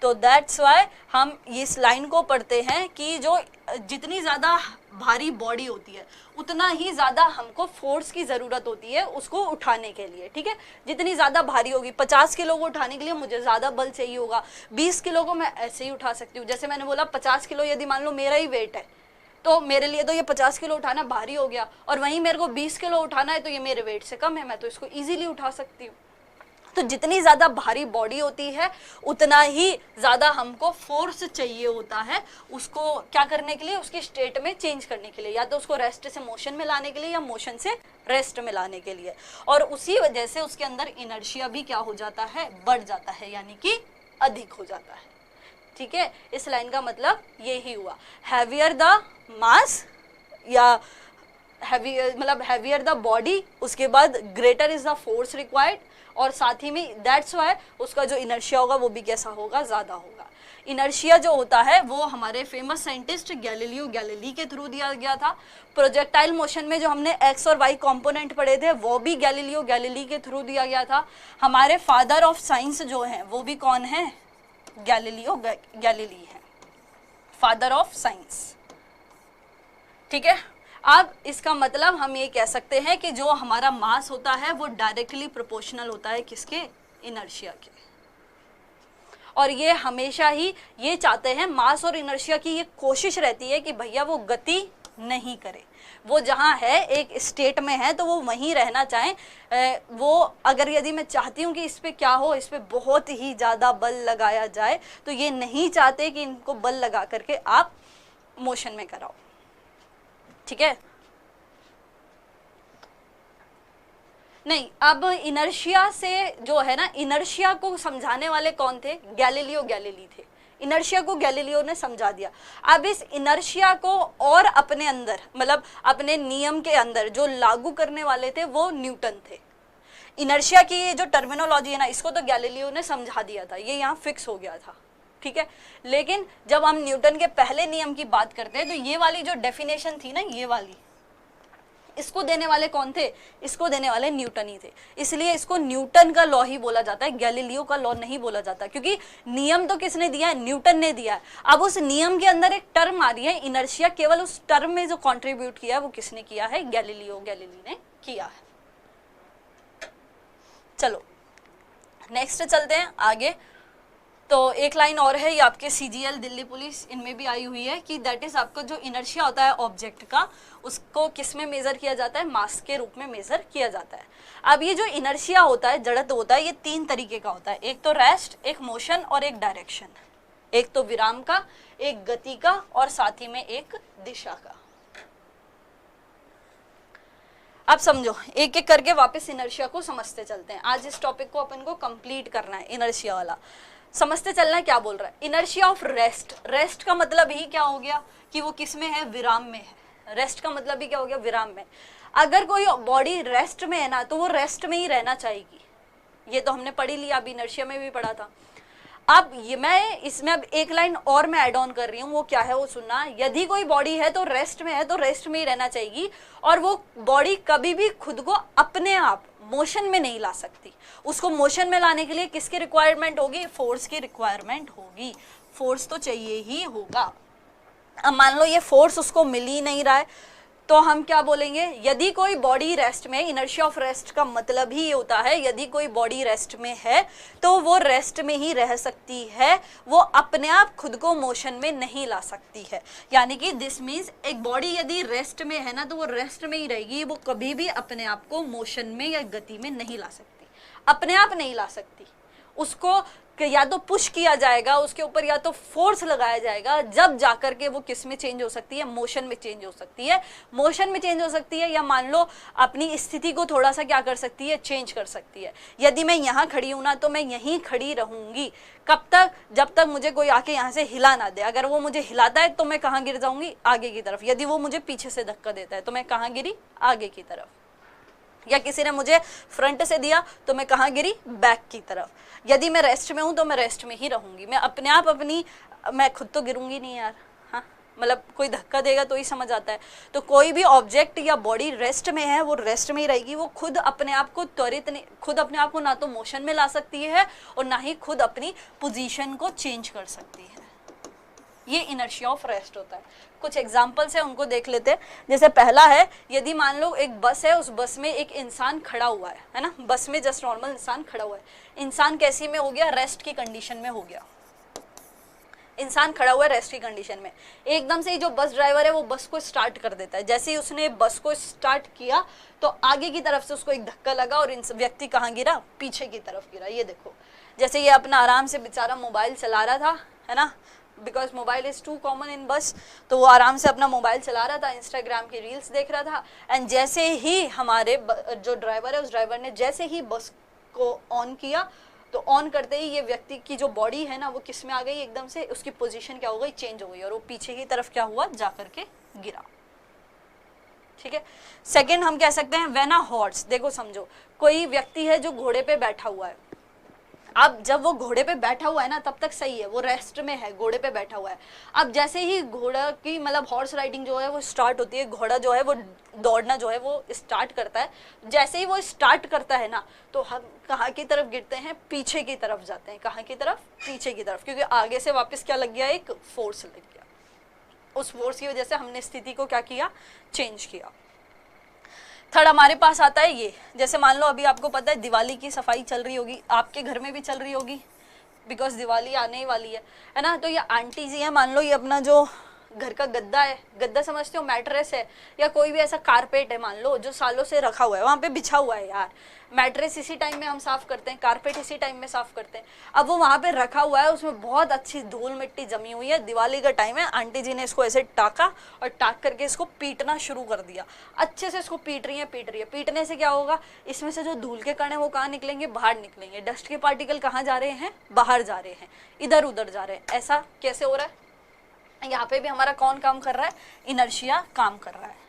तो दैट्स वाई हम इस लाइन को पढ़ते हैं कि जो जितनी ज़्यादा भारी बॉडी होती है उतना ही ज़्यादा हमको फोर्स की ज़रूरत होती है उसको उठाने के लिए, ठीक है। जितनी ज़्यादा भारी होगी, 50 किलो को उठाने के लिए मुझे ज़्यादा बल चाहिए होगा। 20 किलो को मैं ऐसे ही उठा सकती हूँ। जैसे मैंने बोला 50 किलो यदि मान लो मेरा ही वेट है तो मेरे लिए तो ये 50 किलो उठाना भारी हो गया, और वहीं मेरे को 20 किलो उठाना है तो ये मेरे वेट से कम है, मैं तो इसको ईजिली उठा सकती हूँ। तो जितनी ज़्यादा भारी बॉडी होती है उतना ही ज़्यादा हमको फोर्स चाहिए होता है उसको क्या करने के लिए, उसकी स्टेट में चेंज करने के लिए, या तो उसको रेस्ट से मोशन में लाने के लिए या मोशन से रेस्ट में लाने के लिए। और उसी वजह से उसके अंदर इनर्शिया भी क्या हो जाता है, बढ़ जाता है, यानी कि अधिक हो जाता है, ठीक है। इस लाइन का मतलब ये ही हुआ, हैवियर द मास या हैवियर द बॉडी, उसके बाद greater is the force required, और साथ ही में दैट्स वाई उसका जो इनर्शिया होगा वो भी कैसा होगा, ज़्यादा होगा। इनर्शिया जो होता है वो हमारे फेमस साइंटिस्ट गैलीलियो गैलीली के थ्रू दिया गया था। प्रोजेक्टाइल मोशन में जो हमने एक्स और वाई कंपोनेंट पढ़े थे वो भी गैलीलियो गैलीली के थ्रू दिया गया था। हमारे फादर ऑफ साइंस जो हैं वो भी कौन है, गैलीलियो गैलीली है, फादर ऑफ साइंस, ठीक है। अब इसका मतलब हम ये कह सकते हैं कि जो हमारा मास होता है वो डायरेक्टली प्रोपोर्शनल होता है किसके, इनर्शिया के। और ये हमेशा ही ये चाहते हैं, मास और इनर्शिया की ये कोशिश रहती है कि भैया वो गति नहीं करे, वो जहाँ है एक स्टेट में है तो वो वहीं रहना चाहें। वो अगर यदि मैं चाहती हूँ कि इस पर क्या हो, इस पर बहुत ही ज़्यादा बल लगाया जाए, तो ये नहीं चाहते कि इनको बल लगा करके आप मोशन में कराओ, ठीक है। नहीं, अब इनर्शिया से जो है ना, इनर्शिया को समझाने वाले कौन थे, गैलीलियो गैलीली थे। इनर्शिया को गैलीलियो ने समझा दिया। अब इस इनर्शिया को और अपने अंदर मतलब अपने नियम के अंदर जो लागू करने वाले थे वो न्यूटन थे। इनर्शिया की ये जो टर्मिनोलॉजी है ना, इसको तो गैलीलियो ने समझा दिया था, ये यहाँ फिक्स हो गया था, ठीक है। लेकिन जब हम न्यूटन के पहले नियम की बात करते हैं तो ये वाली जो डेफिनेशन थी ना, ये वाली, इसको देने वाले कौन थे? इसको देने वाले न्यूटन ही थे। इसलिए इसको न्यूटन का लॉ ही बोला जाता है, गैलीलियो का लॉ नहीं बोला जाता, क्योंकि नियम तो किसने दिया है? न्यूटन ने दिया है। अब उस नियम के अंदर एक टर्म आ रही है इनर्शिया, केवल उस टर्म में जो कंट्रीब्यूट किया है वो किसने किया है? गैलीलियो गैलीली ने किया है। चलो नेक्स्ट चलते हैं आगे। तो एक लाइन और है, ये आपके सीजीएल दिल्ली पुलिस इनमें भी आई हुई है कि दैट इज आपको जो इनर्शिया होता है ऑब्जेक्ट का, उसको किस में मेजर किया जाता है? मास के रूप में मेजर किया जाता है। अब ये जो इनर्शिया होता है, जड़त्व होता है, ये 3 तरीके का होता है, एक तो रेस्ट, एक मोशन और एक डायरेक्शन। एक तो विराम का, एक गति का और साथ ही में एक दिशा का। अब समझो, एक एक करके वापस इनर्शिया को समझते चलते हैं। आज इस टॉपिक को अपन को कंप्लीट करना है, इनर्शिया वाला समझते चलना है। क्या बोल रहा है? Inertia of rest. रेस्ट का मतलब ही क्या हो गया कि वो किस में है? विराम में है। रेस्ट का मतलब ही क्या हो गया? विराम में। अगर कोई बॉडी रेस्ट में है ना, तो वो रेस्ट में ही रहना चाहेगी। ये तो हमने पढ़ी लिया, अभी इनर्शिया में भी पढ़ा था। अब ये मैं इसमें अब एक लाइन और मैं ऐड ऑन कर रही हूँ, वो क्या है वो सुनना। यदि कोई बॉडी है तो रेस्ट में है, तो रेस्ट में ही रहना चाहिए, और वो बॉडी कभी भी खुद को अपने आप मोशन में नहीं ला सकती। उसको मोशन में लाने के लिए किसकी रिक्वायरमेंट होगी? फोर्स की रिक्वायरमेंट होगी। फोर्स तो चाहिए ही होगा। अब मान लो ये फोर्स उसको मिल ही नहीं रहा है, तो हम क्या बोलेंगे? यदि कोई बॉडी रेस्ट में, इनर्शिया ऑफ रेस्ट का मतलब ही ये होता है, यदि कोई बॉडी रेस्ट में है तो वो रेस्ट में ही रह सकती है, वो अपने आप खुद को मोशन में नहीं ला सकती है। यानी कि दिस मीन्स एक बॉडी यदि रेस्ट में है ना, तो वो रेस्ट में ही रहेगी, वो कभी भी अपने आप को मोशन में या गति में नहीं ला सकती, अपने आप नहीं ला सकती। उसको या तो पुश किया जाएगा, उसके ऊपर या तो फोर्स लगाया जाएगा, जब जाकर के वो किस में चेंज हो सकती है? मोशन में चेंज हो सकती है। मोशन में चेंज हो सकती है, या मान लो अपनी स्थिति को थोड़ा सा क्या कर सकती है? चेंज कर सकती है। यदि मैं यहाँ खड़ी हूँ ना, तो मैं यहीं खड़ी रहूंगी। कब तक? जब तक मुझे कोई आके यहाँ से हिला ना दे। अगर वो मुझे हिलाता है तो मैं कहाँ गिर जाऊंगी? आगे की तरफ। यदि वो मुझे पीछे से धक्का देता है तो मैं कहाँ गिरी? आगे की तरफ। या किसी ने मुझे फ्रंट से दिया तो मैं कहाँ गिरी? बैक की तरफ। यदि मैं रेस्ट में हूँ तो मैं रेस्ट में ही रहूंगी। मैं अपने आप मैं खुद तो गिरूंगी नहीं यार, हाँ, मतलब कोई धक्का देगा तो ही समझ आता है। तो कोई भी ऑब्जेक्ट या बॉडी रेस्ट में है, वो रेस्ट में ही रहेगी। वो खुद अपने आप को त्वरित नहीं, खुद अपने आप को ना तो मोशन में ला सकती है और ना ही खुद अपनी पोजीशन को चेंज कर सकती है। ये इनर्शिया ऑफ रेस्ट होता है। कुछ एग्जाम्पल्स है, उनको देख लेते हैं। जैसे पहला है, यदि मान लो एक बस है, उस बस में एक इंसान खड़ा हुआ है ना, बस में जस्ट नॉर्मल इंसान खड़ा हुआ है। इंसान कैसी में हो गया? रेस्ट की कंडीशन में हो गया। इंसान खड़ा हुआ है रेस्ट की कंडीशन में। एकदम से ही जो बस ड्राइवर है वो बस को स्टार्ट कर देता है। जैसे ही उसने बस को स्टार्ट किया तो आगे की तरफ से उसको एक धक्का लगा और व्यक्ति कहाँ गिरा? पीछे की तरफ गिरा। ये देखो, जैसे ये अपना आराम से बेचारा मोबाइल चला रहा था, है ना, because mobile is too common in bus, तो वो आराम से अपना मोबाइल चला रहा था, इंस्टाग्राम की रील्स देख रहा था। एंड जैसे ही हमारे जो ड्राइवर है, उस ड्राइवर ने जैसे ही बस को ऑन किया, तो ऑन करते ही ये व्यक्ति की जो बॉडी है ना, वो किस में आ गई? एकदम से उसकी पोजीशन क्या हो गई? चेंज हो गई, और वो पीछे की तरफ क्या हुआ? जा करके गिरा। ठीक है। सेकेंड हम कह सकते हैं व्हेन अ हॉर्स। देखो समझो, कोई व्यक्ति है जो घोड़े पे बैठा हुआ है। अब जब वो घोड़े पे बैठा हुआ है ना, तब तक सही है, वो रेस्ट में है, घोड़े पे बैठा हुआ है। अब जैसे ही घोड़ा की मतलब हॉर्स राइडिंग जो है वो स्टार्ट होती है, घोड़ा जो है वो दौड़ना जो है वो स्टार्ट करता है। जैसे ही वो स्टार्ट करता है ना, तो हम कहाँ की तरफ गिरते हैं? पीछे की तरफ जाते हैं। कहाँ की तरफ? पीछे की तरफ, क्योंकि आगे से वापस क्या लग गया? एक फोर्स लग गया। उस फोर्स की वजह से हमने स्थिति को क्या किया? चेंज किया। थर्ड हमारे पास आता है ये, जैसे मान लो अभी आपको पता है दिवाली की सफाई चल रही होगी, आपके घर में भी चल रही होगी, बिकॉज दिवाली आने ही वाली है ना। तो ये आंटी जी है, मान लो ये अपना जो घर का गद्दा है, गद्दा समझते हो, मैट्रेस है, या कोई भी ऐसा कारपेट है मान लो जो सालों से रखा हुआ है, वहाँ पे बिछा हुआ है यार। मैट्रेस इसी टाइम में हम साफ करते हैं, कारपेट इसी टाइम में साफ करते हैं। अब वो वहाँ पे रखा हुआ है, उसमें बहुत अच्छी धूल मिट्टी जमी हुई है, दिवाली का टाइम है, आंटी जी ने इसको ऐसे टाका और टाक करके इसको पीटना शुरू कर दिया। अच्छे से इसको पीट रही है, पीट रही है। पीटने से क्या होगा? इसमें से जो धूल के कण है वो कहाँ निकलेंगे? बाहर निकलेंगे। डस्ट के पार्टिकल कहाँ जा रहे हैं? बाहर जा रहे हैं, इधर उधर जा रहे हैं। ऐसा कैसे हो रहा है? यहाँ पे भी हमारा कौन काम कर रहा है? इनर्शिया काम कर रहा है।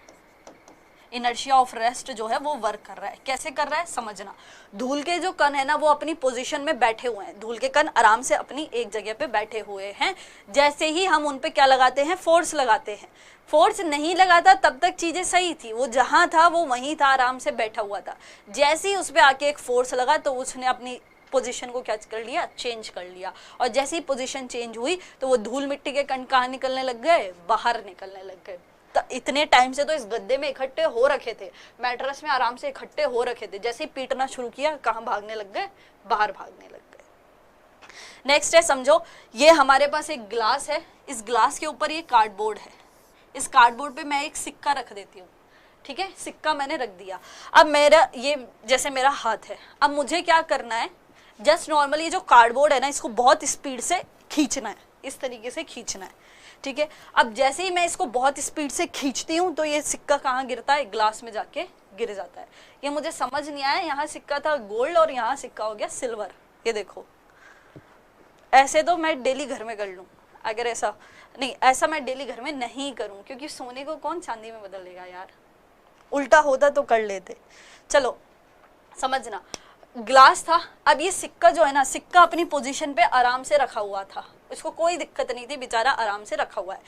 इनर्शिया ऑफ रेस्ट जो है वो वर्क कर रहा है। कैसे कर रहा है समझना। धूल के जो कण है ना वो अपनी पोजीशन में बैठे हुए हैं, धूल के कण आराम से अपनी एक जगह पे बैठे हुए हैं। जैसे ही हम उन पे क्या लगाते हैं, फोर्स लगाते हैं। फोर्स नहीं लगाता तब तक चीजें सही थी, वो जहां था वो वहीं था, आराम से बैठा हुआ था। जैसे ही उस पे आके एक फोर्स लगा तो उसने अपनी पोजीशन को क्या कर लिया, चेंज कर लिया। और जैसे ही पोजीशन चेंज हुई तो वो धूल मिट्टी के कण कहाँ निकलने लग गए, बाहर निकलने लग गए। तो इतने टाइम से तो इस गद्दे में इकट्ठे हो रखे थे, मैट्रेस में आराम से इकट्ठे हो रखे थे, जैसे ही पीटना शुरू किया कहाँ भागने लग गए, बाहर भागने लग गए। नेक्स्ट है, समझो ये हमारे पास एक ग्लास है, इस ग्लास के ऊपर ये कार्डबोर्ड है, इस कार्डबोर्ड पे मैं एक सिक्का रख देती हूँ, ठीक है, सिक्का मैंने रख दिया। अब मेरा ये जैसे मेरा हाथ है, अब मुझे क्या करना है, जस्ट नॉर्मली ये जो कार्डबोर्ड है ना इसको बहुत स्पीड से खींचना है, इस तरीके से खींचना है, ठीक है। अब जैसे ही मैं इसको बहुत स्पीड से खींचती हूँ तो ये सिक्का कहाँ गिरता है, ग्लास में जाके गिर जाता है। ये मुझे समझ नहीं आया, यहाँ सिक्का था गोल्ड और यहाँ सिक्का हो गया सिल्वर। ये देखो, ऐसे तो मैं डेली घर में कर लूँ, अगर ऐसा नहीं, ऐसा मैं डेली घर में नहीं करूँ क्योंकि सोने को कौन चांदी में बदल लेगा यार, उल्टा होता तो कर लेते। चलो समझना, ग्लास था, अब ये सिक्का जो है ना, सिक्का अपनी पोजीशन पे आराम से रखा हुआ था, इसको कोई दिक्कत नहीं थी, बेचारा आराम से रखा हुआ है।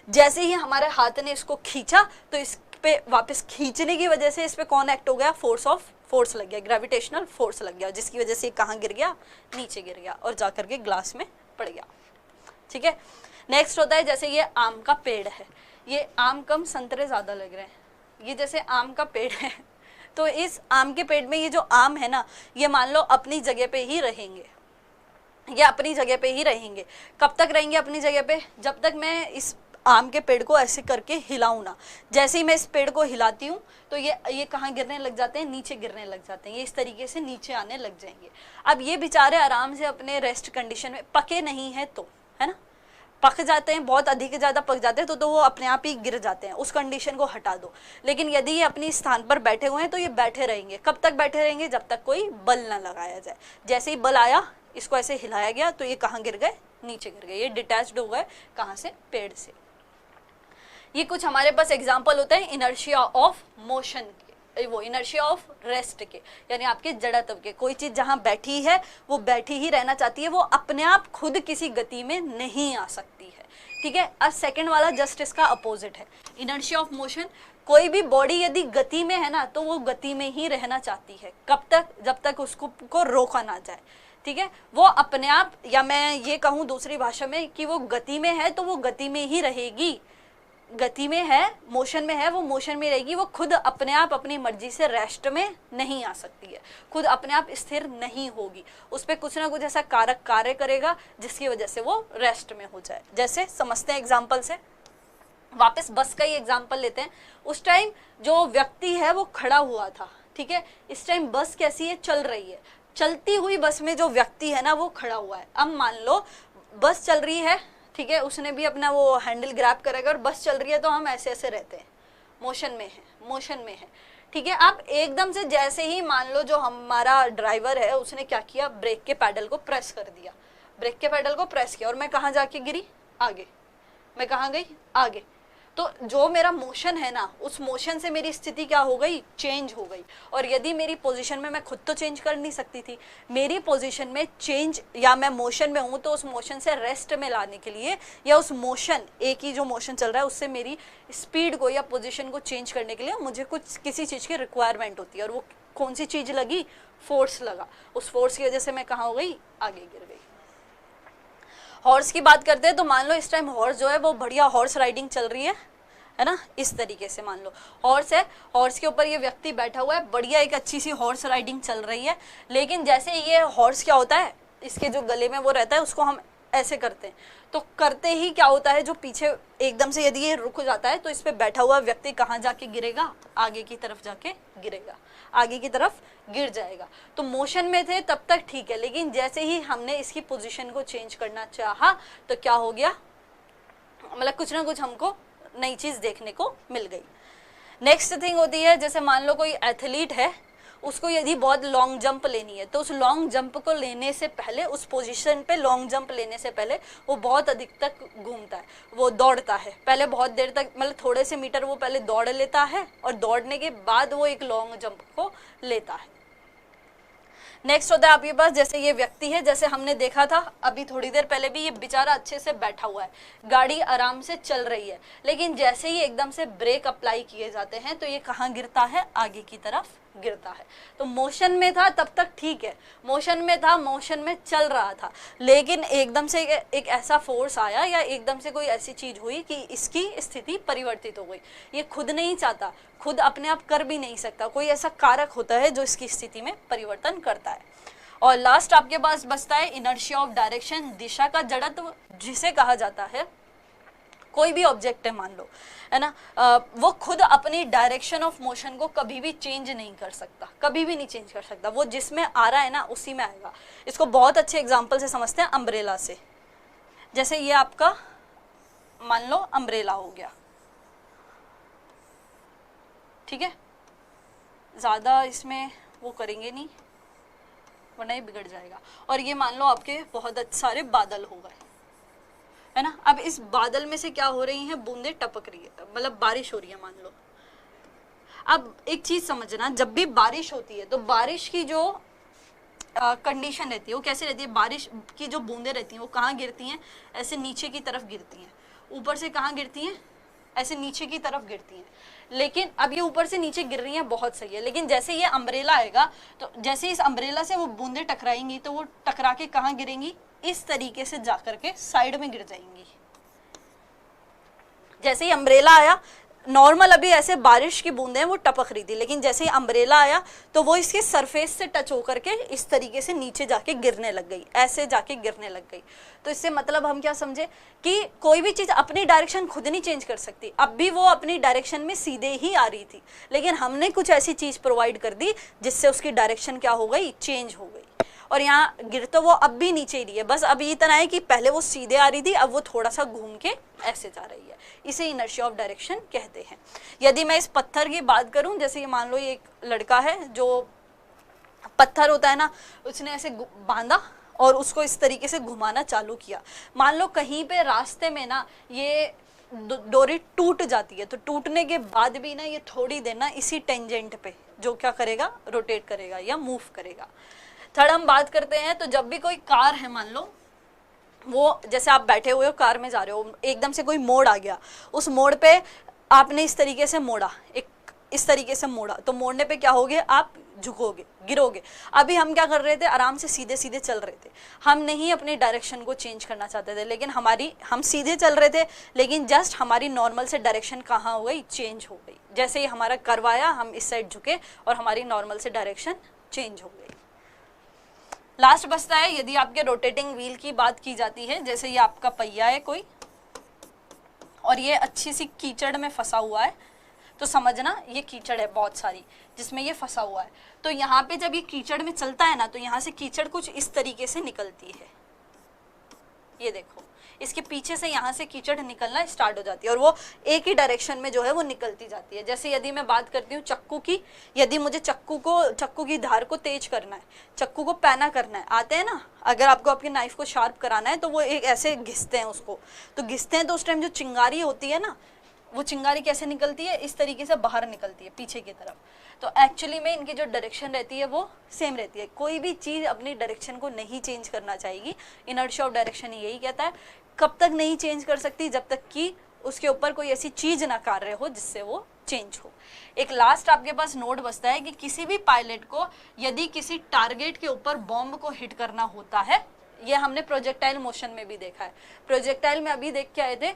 जैसे ही हमारे हाथ ने इसको खींचा तो इस पे वापस खींचने की वजह से इस पे कौन एक्ट हो गया, फोर्स लग गया, ग्रेविटेशनल फोर्स लग गया, जिसकी वजह से कहाँ गिर गया, नीचे गिर गया और जाकर के ग्लास में पड़ गया, ठीक है। नेक्स्ट होता है, जैसे ये आम का पेड़ है, ये आम कम संतरे ज्यादा लग रहे हैं, ये जैसे आम का पेड़ है तो इस आम के पेड़ में ये जो आम है ना, ये मान लो अपनी जगह पे ही रहेंगे, ये अपनी जगह पे ही रहेंगे। कब तक रहेंगे अपनी जगह पे, जब तक मैं इस आम के पेड़ को ऐसे करके हिलाऊं ना। जैसे ही मैं इस पेड़ को हिलाती हूँ तो ये कहाँ गिरने लग जाते हैं, नीचे गिरने लग जाते हैं, ये इस तरीके से नीचे आने लग जाएंगे। अब ये बेचारे आराम से अपने रेस्ट कंडीशन में, पके नहीं है तो, है ना, पक जाते हैं, बहुत अधिक ज़्यादा पक जाते हैं तो वो अपने आप ही गिर जाते हैं, उस कंडीशन को हटा दो। लेकिन यदि ये अपनी स्थान पर बैठे हुए हैं तो ये बैठे रहेंगे। कब तक बैठे रहेंगे, जब तक कोई बल ना लगाया जाए। जैसे ही बल आया, इसको ऐसे हिलाया गया तो ये कहाँ गिर गए, नीचे गिर गए, ये डिटैच्ड हो गए, कहाँ से, पेड़ से। ये कुछ हमारे पास एग्जाम्पल होते हैं इनर्शिया ऑफ मोशन के, वो इनर्शिया ऑफ रेस्ट के, यानी आपके जड़त्व के। कोई चीज जहां बैठी है वो बैठी ही रहना चाहती है, वो अपने आप खुद किसी गति में नहीं आ सकती है, ठीक है। और सेकंड वाला जस्ट इसका अपोजिट है, इनर्शिया ऑफ मोशन। कोई भी बॉडी यदि गति में है ना तो वो गति में ही रहना चाहती है, कब तक, जब तक उसको रोका ना जाए, ठीक है। वो अपने आप, या मैं ये कहूँ दूसरी भाषा में कि वो गति में है तो वो गति में ही रहेगी, गति में है, मोशन में है, वो मोशन में रहेगी। वो खुद अपने आप अपनी मर्जी से रेस्ट में नहीं आ सकती है, खुद अपने आप स्थिर नहीं होगी, उस पर कुछ ना कुछ ऐसा कारक कार्य करेगा जिसकी वजह से वो रेस्ट में हो जाए। जैसे समझते हैं एग्जाम्पल से, वापस बस का ही एग्जाम्पल लेते हैं। उस टाइम जो व्यक्ति है वो खड़ा हुआ था, ठीक है। इस टाइम बस कैसी है, चल रही है, चलती हुई बस में जो व्यक्ति है ना वो खड़ा हुआ है। अब मान लो बस चल रही है, ठीक है, उसने भी अपना वो हैंडल ग्रैब करेगा और बस चल रही है तो हम ऐसे ऐसे रहते हैं, मोशन में है, ठीक है। आप एकदम से जैसे ही मान लो जो हमारा ड्राइवर है उसने क्या किया, ब्रेक के पैडल को प्रेस कर दिया, ब्रेक के पैडल को प्रेस किया और मैं कहाँ जाके गिरी, आगे, मैं कहाँ गई, आगे। तो जो मेरा मोशन है ना, उस मोशन से मेरी स्थिति क्या हो गई, चेंज हो गई। और यदि मेरी पोजीशन में, मैं खुद तो चेंज कर नहीं सकती थी, मेरी पोजीशन में चेंज, या मैं मोशन में हूँ तो उस मोशन से रेस्ट में लाने के लिए, या उस मोशन, एक ही जो मोशन चल रहा है उससे मेरी स्पीड को या पोजीशन को चेंज करने के लिए मुझे कुछ किसी चीज़ की रिक्वायरमेंट होती है। और वो कौन सी चीज़ लगी, फोर्स लगा, उस फोर्स की वजह से मैं कहाँ हो गई, आगे गिर गई। हॉर्स की बात करते हैं तो मान लो इस टाइम हॉर्स जो है वो बढ़िया हॉर्स राइडिंग चल रही है ना, इस तरीके से मान लो हॉर्स है, हॉर्स के ऊपर ये व्यक्ति बैठा हुआ है, बढ़िया एक अच्छी सी हॉर्स राइडिंग चल रही है। लेकिन जैसे ये हॉर्स क्या होता है, इसके जो गले में वो रहता है उसको हम ऐसे करते हैं, तो करते ही क्या होता है, जो पीछे एकदम से यदि ये रुक जाता है तो इस पे बैठा हुआ व्यक्ति कहाँ जाके गिरेगा, आगे की तरफ जाके गिरेगा, आगे की तरफ गिर जाएगा। तो मोशन में थे तब तक ठीक है, लेकिन जैसे ही हमने इसकी पोजीशन को चेंज करना चाहा तो क्या हो गया, मतलब कुछ ना कुछ हमको नई चीज देखने को मिल गई। नेक्स्ट थिंग होती है, जैसे मान लो कोई एथलीट है, उसको यदि बहुत लॉन्ग जंप लेनी है तो उस लॉन्ग जंप को लेने से पहले, उस पोजीशन पे लॉन्ग जंप लेने से पहले वो बहुत अधिक तक घूमता है, वो दौड़ता है, पहले बहुत देर तक, मतलब थोड़े से मीटर वो पहले दौड़ लेता है और दौड़ने के बाद वो एक लॉन्ग जंप को लेता है। नेक्स्ट होता है आपके पास, जैसे ये व्यक्ति है, जैसे हमने देखा था अभी थोड़ी देर पहले भी, ये बेचारा अच्छे से बैठा हुआ है, गाड़ी आराम से चल रही है, लेकिन जैसे ही एकदम से ब्रेक अप्लाई किए जाते हैं तो ये कहाँ गिरता है, आगे की तरफ गिरता है। तो मोशन में था तब तक ठीक है, मोशन में था, मोशन में चल रहा था, लेकिन एकदम से एक ऐसा फोर्स आया या एकदम से कोई ऐसी चीज हुई कि इसकी स्थिति परिवर्तित हो गई। ये खुद नहीं चाहता, खुद अपने आप कर भी नहीं सकता, कोई ऐसा कारक होता है जो इसकी स्थिति में परिवर्तन करता है। और लास्ट आपके पास बचता है इनर्शिया ऑफ डायरेक्शन, दिशा का जड़त्व जिसे कहा जाता है। कोई भी ऑब्जेक्ट है मान लो, है ना, वो खुद अपनी डायरेक्शन ऑफ मोशन को कभी भी चेंज नहीं कर सकता, कभी भी नहीं चेंज कर सकता, वो जिसमें आ रहा है ना उसी में आएगा। इसको बहुत अच्छे एग्जांपल से समझते हैं, अम्ब्रेला से। जैसे ये आपका मान लो अम्ब्रेला हो गया, ठीक है, ज्यादा इसमें वो करेंगे नहीं वरना ये बिगड़ जाएगा। और ये मान लो आपके बहुत सारे बादल हो गए, है ना। अब इस बादल में से क्या हो रही हैं, बूंदे टपक रही है, मतलब बारिश हो रही है मान लो। अब एक चीज समझना, जब भी बारिश होती है तो बारिश की जो कंडीशन रहती है वो कैसे रहती है, बारिश की जो बूंदे रहती हैं वो कहाँ गिरती हैं, ऐसे नीचे की तरफ गिरती हैं। ऊपर से कहाँ गिरती हैं, ऐसे नीचे की तरफ गिरती हैं। लेकिन अब ये ऊपर से नीचे गिर रही हैं, बहुत सही है, लेकिन जैसे ये अम्ब्रेला आएगा तो जैसे इस अम्ब्रेला से वो बूंदे टकराएंगी तो वो टकरा के कहाँ गिरेंगी, इस तरीके से जाकर के साइड में गिर जाएंगी। जैसे ही अम्ब्रेला आया, नॉर्मल अभी ऐसे बारिश की बूंदें वो टपक रही थी, लेकिन जैसे ही अम्ब्रेला आया तो वो इसके सरफेस से टच होकर के इस तरीके से नीचे जाके गिरने लग गई, ऐसे जाके गिरने लग गई। तो इससे मतलब हम क्या समझे कि कोई भी चीज अपनी डायरेक्शन खुद नहीं चेंज कर सकती। अब भी वो अपनी डायरेक्शन में सीधे ही आ रही थी, लेकिन हमने कुछ ऐसी चीज प्रोवाइड कर दी जिससे उसकी डायरेक्शन क्या हो गई, चेंज हो गई। और यहाँ गिर तो वो अब भी नीचे ही रही है, बस अभी इतना है कि पहले वो सीधे आ रही थी, अब वो थोड़ा सा घूम के ऐसे जा रही है। इसे इनर्शिया ऑफ डायरेक्शन कहते हैं। यदि मैं इस पत्थर की बात करूं, जैसे ये मान लो ये एक लड़का है, जो पत्थर होता है ना, उसने ऐसे बांधा और उसको इस तरीके से घुमाना चालू किया। मान लो कहीं पे रास्ते में ना ये डोरी टूट जाती है, तो टूटने के बाद भी ना ये थोड़ी देर ना इसी टेंजेंट पे जो क्या करेगा, रोटेट करेगा या मूव करेगा। थर्ड हम बात करते हैं, तो जब भी कोई कार है मान लो, वो जैसे आप बैठे हुए हो कार में जा रहे हो, एकदम से कोई मोड़ आ गया, उस मोड़ पे आपने इस तरीके से मोड़ा, एक इस तरीके से मोड़ा, तो मोड़ने पे क्या होगे, आप झुकोगे, गिरोगे। अभी हम क्या कर रहे थे, आराम से सीधे सीधे चल रहे थे, हम नहीं अपनी डायरेक्शन को चेंज करना चाहते थे, लेकिन हम सीधे चल रहे थे, लेकिन जस्ट हमारी नॉर्मल से डायरेक्शन कहाँ हो गई, चेंज हो गई। जैसे ही हमारा कर्व आया, हम इस साइड झुके और हमारी नॉर्मल से डायरेक्शन चेंज हो गई। लास्ट बचता है, यदि आपके रोटेटिंग व्हील की बात की जाती है, जैसे ये आपका पहिया है कोई, और ये अच्छी सी कीचड़ में फंसा हुआ है, तो समझना ये कीचड़ है बहुत सारी जिसमें ये फंसा हुआ है। तो यहाँ पे जब ये कीचड़ में चलता है ना, तो यहाँ से कीचड़ कुछ इस तरीके से निकलती है, ये देखो, इसके पीछे से यहाँ से कीचड़ निकलना स्टार्ट हो जाती है और वो एक ही डायरेक्शन में जो है वो निकलती जाती है। जैसे यदि मैं बात करती हूँ चक्कू की, यदि मुझे चक्कू की धार को तेज करना है, चक्कू को पैना करना है, आते हैं ना, अगर आपको आपके नाइफ को शार्प कराना है तो वो एक ऐसे घिसते हैं उसको, तो घिसते हैं तो उस टाइम जो चिंगारी होती है ना, वो चिंगारी कैसे निकलती है, इस तरीके से बाहर निकलती है पीछे की तरफ। तो एक्चुअली में इनकी जो डायरेक्शन रहती है वो सेम रहती है, कोई भी चीज़ अपनी डायरेक्शन को नहीं चेंज करना चाहिए। इनर्शिया ऑफ डायरेक्शन यही कहता है, कब तक नहीं चेंज कर सकती, जब तक कि उसके ऊपर कोई ऐसी चीज़ ना कार्य हो जिससे वो चेंज हो। एक लास्ट आपके पास नोट बचता है कि किसी भी पायलट को यदि किसी टारगेट के ऊपर बॉम्ब को हिट करना होता है, ये हमने प्रोजेक्टाइल मोशन में भी देखा है। प्रोजेक्टाइल में अभी देख के आए थे,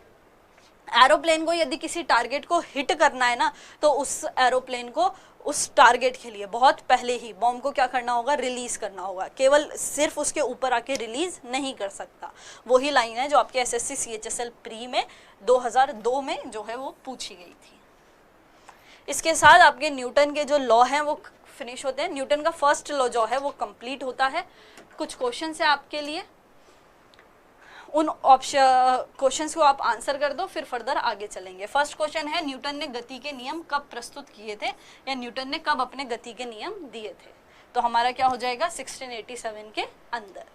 एरोप्लेन को यदि किसी टारगेट को हिट करना है ना, तो उस एरोप्लेन को उस टारगेट के लिए बहुत पहले ही बॉम्ब को क्या करना होगा, रिलीज करना होगा। केवल सिर्फ उसके ऊपर आके रिलीज नहीं कर सकता। वही लाइन है जो आपके एसएससी सीएचएसएल प्री में 2002 में जो है वो पूछी गई थी। इसके साथ आपके न्यूटन के जो लॉ हैं वो फिनिश होते हैं। न्यूटन का फर्स्ट लॉ जो है वो कंप्लीट होता है। कुछ क्वेश्चन है आपके लिए, उन ऑप्शन क्वेश्चंस को आप आंसर कर दो, फिर फर्दर आगे चलेंगे। फर्स्ट क्वेश्चन है, न्यूटन ने गति के नियम कब प्रस्तुत किए थे, या न्यूटन ने कब अपने गति के नियम दिए थे? तो हमारा क्या हो जाएगा, 1687 के अंदर।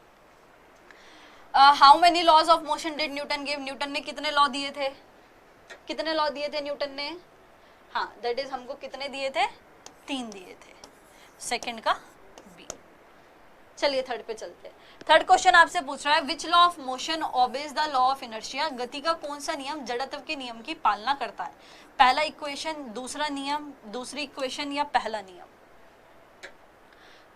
How many laws of motion did Newton give? Newton ने कितने लॉ दिए थे? कितने लॉ दिए थे न्यूटन ने? हाँ, दैट इज हमको कितने दिए थे? 3 दिए थे, सेकंड का बी। चलिए थर्ड पे चलते हैं। थर्ड क्वेश्चन आपसे पूछ रहा है, which law of motion obeys the law of inertia? गति का कौन सा नियम जड़त्व के नियम की पालना करता है? पहला इक्वेशन, दूसरा नियम, दूसरी इक्वेशन, या पहला नियम?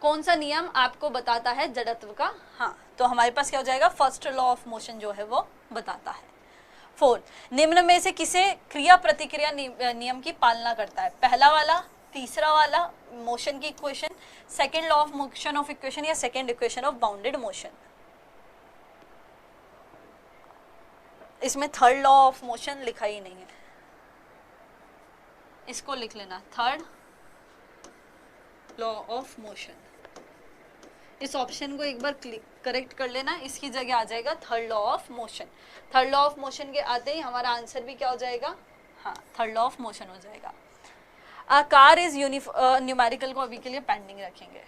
कौन सा नियम आपको बताता है जड़त्व का? हाँ, तो हमारे पास क्या हो जाएगा, फर्स्ट लॉ ऑफ मोशन जो है वो बताता है। 4, निम्न में से किसे क्रिया प्रतिक्रिया नियम की पालना करता है? पहला वाला, तीसरा वाला मोशन की equation, second law of motion of equation, या second equation of bounded motion? इसमें थर्ड लॉ ऑफ मोशन लिखा ही नहीं है, इसको लिख लेना, थर्ड लॉ ऑफ मोशन। इस ऑप्शन को एक बार करेक्ट कर लेना, इसकी जगह आ जाएगा third law of motion. Third law of motion के आते ही हमारा आंसर भी क्या हो जाएगा, हाँ, थर्ड लॉ ऑफ मोशन हो जाएगा। अ कार इज न्यूमेरिकल को अभी के लिए पेंडिंग रखेंगे,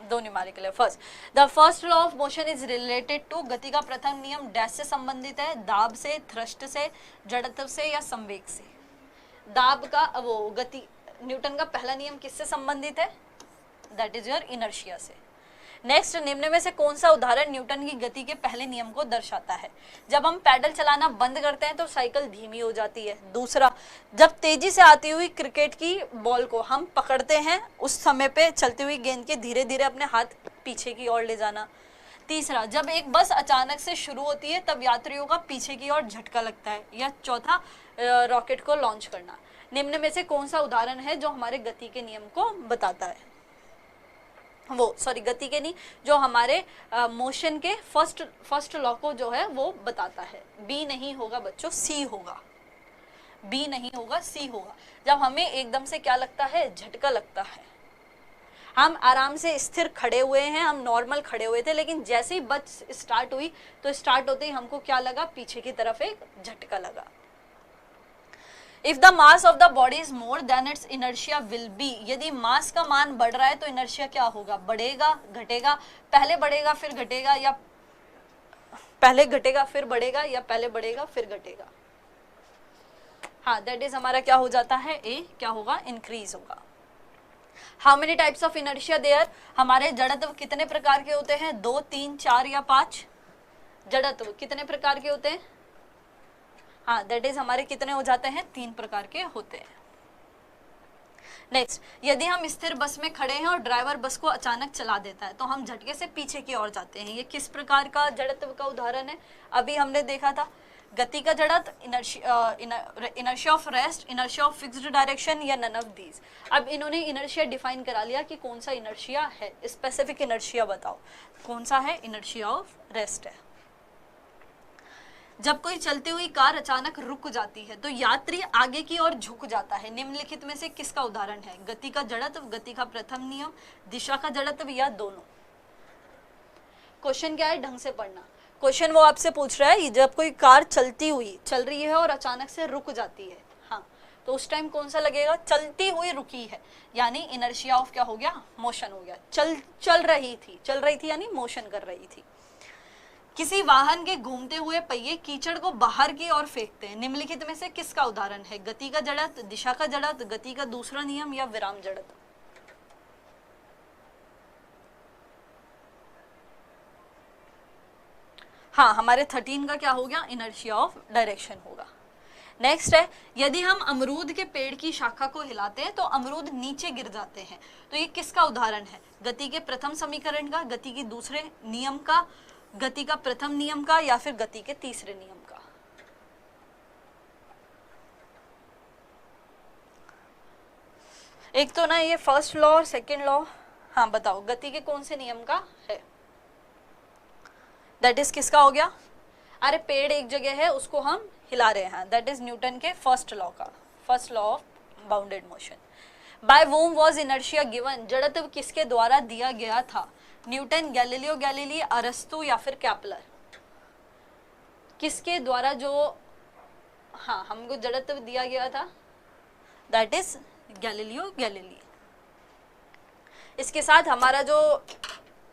2 न्यूमेरिकल है। First, the first law of motion is related to, गति का प्रथम नियम डैश से संबंधित है? दाब से, थ्रस्ट से, जड़त्व से, या संवेग से? दाब का वो गति, न्यूटन का पहला नियम किससे संबंधित है? दैट इज योर इनर्शिया से। नेक्स्ट, निम्न में से कौन सा उदाहरण न्यूटन की गति के पहले नियम को दर्शाता है? जब हम पैडल चलाना बंद करते हैं तो साइकिल धीमी हो जाती है। दूसरा, जब तेजी से आती हुई क्रिकेट की बॉल को हम पकड़ते हैं, उस समय पे चलती हुई गेंद के धीरे धीरे अपने हाथ पीछे की ओर ले जाना। तीसरा, जब एक बस अचानक से शुरू होती है तब यात्रियों का पीछे की ओर झटका लगता है। या चौथा, रॉकेट को लॉन्च करना। निम्न में से कौन सा उदाहरण है जो हमारे गति के नियम को बताता है? गति के नहीं, जो हमारे मोशन के फर्स्ट लॉ को जो है वो बताता है। बी नहीं होगा बच्चों, सी होगा। बी नहीं होगा, सी होगा। जब हमें एकदम से क्या लगता है, झटका लगता है। हम आराम से स्थिर खड़े हुए हैं, हम नॉर्मल खड़े हुए थे, लेकिन जैसे ही बस स्टार्ट हुई तो स्टार्ट होते ही हमको क्या लगा, पीछे की तरफ एक झटका लगा। If the mass of the body is more, then its inertia will be. यदि मास का मान बढ़ रहा है तो इनर्शिया क्या होगा, बढ़ेगा, घटेगा? पहले बढ़ेगा फिर घटेगा, या पहले घटेगा फिर बढ़ेगा, या पहले बढ़ेगा फिर घटेगा? हाँ, दैट इज हमारा क्या हो जाता है, ए क्या होगा, इंक्रीज होगा। How many types of inertia there? हमारे जड़त्व कितने प्रकार के होते हैं? 2, 3, 4 या 5? जड़त्व कितने प्रकार के होते हैं? हाँ, दैट इज हमारे कितने हो जाते हैं, 3 प्रकार के होते हैं। नेक्स्ट, यदि हम स्थिर बस में खड़े हैं और ड्राइवर बस को अचानक चला देता है तो हम झटके से पीछे की ओर जाते हैं। ये किस प्रकार का जड़त्व का उदाहरण है? अभी हमने देखा था गति का जड़त्व, inertia of rest, inertia of fixed direction, या नन ऑफ दीज। अब इन्होंने इनर्शिया डिफाइन करा लिया कि कौन सा इनर्शिया है। स्पेसिफिक इनर्शिया बताओ कौन सा है? इनर्शिया ऑफ रेस्ट है। जब कोई चलती हुई कार अचानक रुक जाती है तो यात्री आगे की ओर झुक जाता है। निम्नलिखित में से किसका उदाहरण है? गति का जड़त्व, गति का प्रथम नियम, दिशा का जड़त्व, या दोनों? क्वेश्चन क्या है, ढंग से पढ़ना। क्वेश्चन वो आपसे पूछ रहा है, जब कोई कार चल रही है और अचानक से रुक जाती है, हाँ, तो उस टाइम कौन सा लगेगा? चलती हुई रुकी है, यानी इनर्शिया ऑफ क्या हो गया, मोशन हो गया। चल रही थी यानी मोशन कर रही थी। किसी वाहन के घूमते हुए पहिए कीचड़ को बाहर की ओर फेंकते हैं। निम्नलिखित में से किसका उदाहरण है? गति का जड़त्व, दिशा का जड़त्व, गति का दूसरा नियम, या विराम जड़त्व? हाँ, हमारे 13 का क्या हो गया, इनर्शिया ऑफ डायरेक्शन होगा। नेक्स्ट है, यदि हम अमरूद के पेड़ की शाखा को हिलाते हैं तो अमरूद नीचे गिर जाते हैं, तो ये किसका उदाहरण है? गति के प्रथम समीकरण का, गति की दूसरे नियम का, गति का प्रथम नियम का, या फिर गति के तीसरे नियम का? एक तो ना ये फर्स्ट लॉ और सेकेंड लॉ, हाँ बताओ गति के कौन से नियम का है? दैट इज किसका हो गया? अरे पेड़ एक जगह है उसको हम हिला रहे हैं, दैट इज न्यूटन के फर्स्ट लॉ का, first law of bounded motion. By whom was inertia given? जड़त्व किसके द्वारा दिया गया था? न्यूटन, गैलीलियो गैलीली, अरस्तु या फिर कैपलर, किसके द्वारा जो हाँ हमको जड़त्व दिया गया था, दैट इज गैलीलियो गैलीली। इसके साथ हमारा जो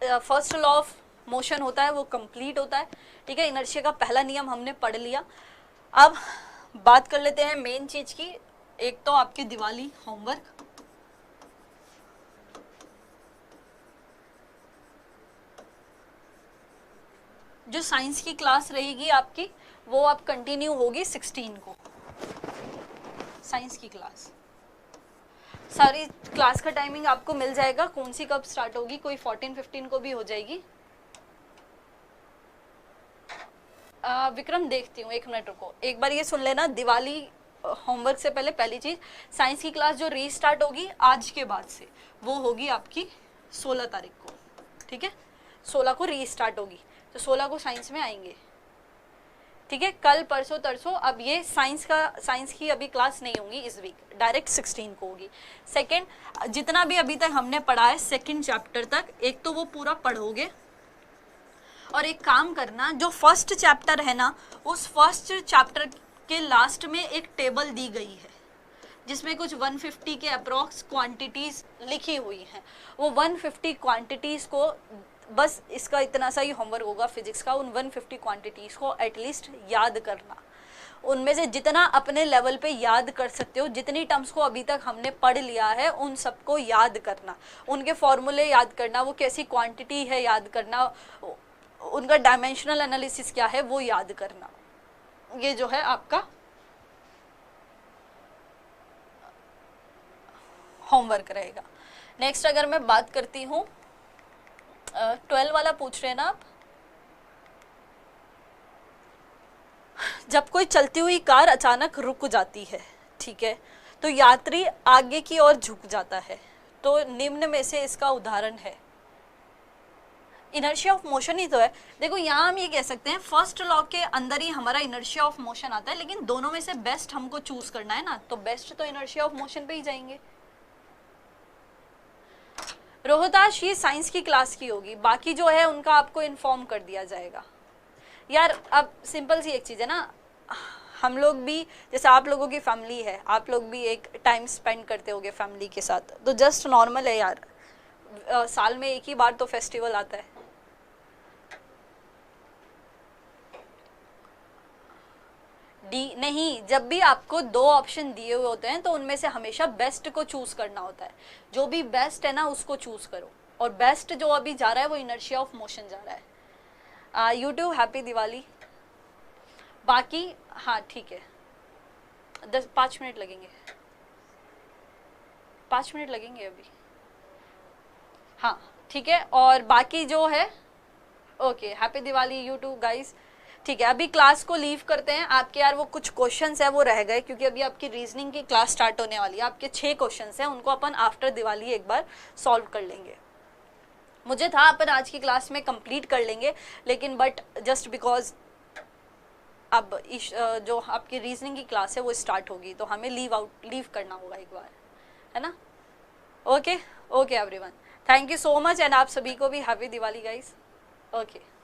फर्स्ट लॉ ऑफ मोशन होता है वो कंप्लीट होता है, ठीक है। इनर्शिया का पहला नियम हमने पढ़ लिया। अब बात कर लेते हैं मेन चीज की। एक तो आपकी दिवाली होमवर्क, जो साइंस की क्लास रहेगी आपकी वो अब कंटिन्यू होगी 16 को, साइंस की क्लास। सारी क्लास का टाइमिंग आपको मिल जाएगा, कौन सी कब स्टार्ट होगी, कोई 14-15 को भी हो जाएगी। विक्रम देखती हूँ, 1 मिनट रुको, एक बार ये सुन लेना। दिवाली होमवर्क से पहले पहली चीज, साइंस की क्लास जो रीस्टार्ट होगी आज के बाद से वो होगी आपकी 16 तारीख को, ठीक है। 16 को रीस्टार्ट होगी, तो 16 को साइंस में आएंगे, ठीक है। कल परसों तरसों अब ये साइंस की अभी क्लास नहीं होगी इस वीक, डायरेक्ट 16 को होगी। सेकंड, जितना भी अभी तक हमने पढ़ा है सेकंड चैप्टर तक, एक तो वो पूरा पढ़ोगे, और एक काम करना, जो फर्स्ट चैप्टर है ना, उस फर्स्ट चैप्टर के लास्ट में एक टेबल दी गई है जिसमें कुछ 150 के अप्रॉक्स क्वांटिटीज लिखी हुई हैं। वो 150 क्वांटिटीज को, बस इसका इतना सा ही होमवर्क होगा फिजिक्स का, उन 150 क्वांटिटीज को एटलीस्ट याद करना। उनमें से जितना अपने लेवल पे याद कर सकते हो, जितनी टर्म्स को अभी तक हमने पढ़ लिया है उन सबको याद करना, उनके फॉर्मूले याद करना, वो कैसी क्वांटिटी है याद करना, उनका डायमेंशनल एनालिसिस क्या है वो याद करना। ये जो है आपका होमवर्क रहेगा। नेक्स्ट अगर मैं बात करती हूँ 12 वाला पूछ रहे हैं ना आप, जब कोई चलती हुई कार अचानक रुक जाती है, ठीक है, तो यात्री आगे की ओर झुक जाता है, तो निम्न में से इसका उदाहरण है। इनर्शिया ऑफ मोशन ही तो है। देखो यहाँ हम ये कह सकते हैं फर्स्ट लॉ के अंदर ही हमारा इनर्शिया ऑफ मोशन आता है, लेकिन दोनों में से बेस्ट हमको चूज करना है ना, तो बेस्ट तो इनर्शिया ऑफ मोशन पे ही जाएंगे। रोहताश ये साइंस की क्लास की होगी, बाकी जो है उनका आपको इन्फॉर्म कर दिया जाएगा। यार अब सिंपल सी एक चीज़ है ना, हम लोग भी जैसे आप लोगों की फैमिली है, आप लोग भी एक टाइम स्पेंड करते होगे फैमिली के साथ, तो जस्ट नॉर्मल है यार, साल में एक ही बार तो फेस्टिवल आता है। डी नहीं, जब भी आपको 2 ऑप्शन दिए हुए होते हैं तो उनमें से हमेशा बेस्ट को चूज करना होता है। जो भी बेस्ट है ना उसको चूज करो, और बेस्ट जो अभी जा रहा है वो इनर्शिया ऑफ मोशन जा रहा है। YouTube happy Diwali. बाकी हाँ ठीक है, 5 मिनट लगेंगे, 5 मिनट लगेंगे अभी, हाँ ठीक है। और बाकी जो है okay, happy Diwali YouTube guys, ठीक है। अभी क्लास को लीव करते हैं। आपके यार वो कुछ क्वेश्चंस है वो रह गए, क्योंकि अभी आपकी रीजनिंग की क्लास स्टार्ट होने वाली है। आपके 6 क्वेश्चंस हैं, उनको अपन आफ्टर दिवाली एक बार सॉल्व कर लेंगे। मुझे था अपन आज की क्लास में कंप्लीट कर लेंगे, लेकिन बट जस्ट बिकॉज अब जो आपकी रीजनिंग की क्लास है वो स्टार्ट होगी, तो हमें लीव करना होगा एक बार, है ना। Okay okay everyone, thank you so much, and आप सभी को भी हैप्पी दिवाली गाइस। ओके।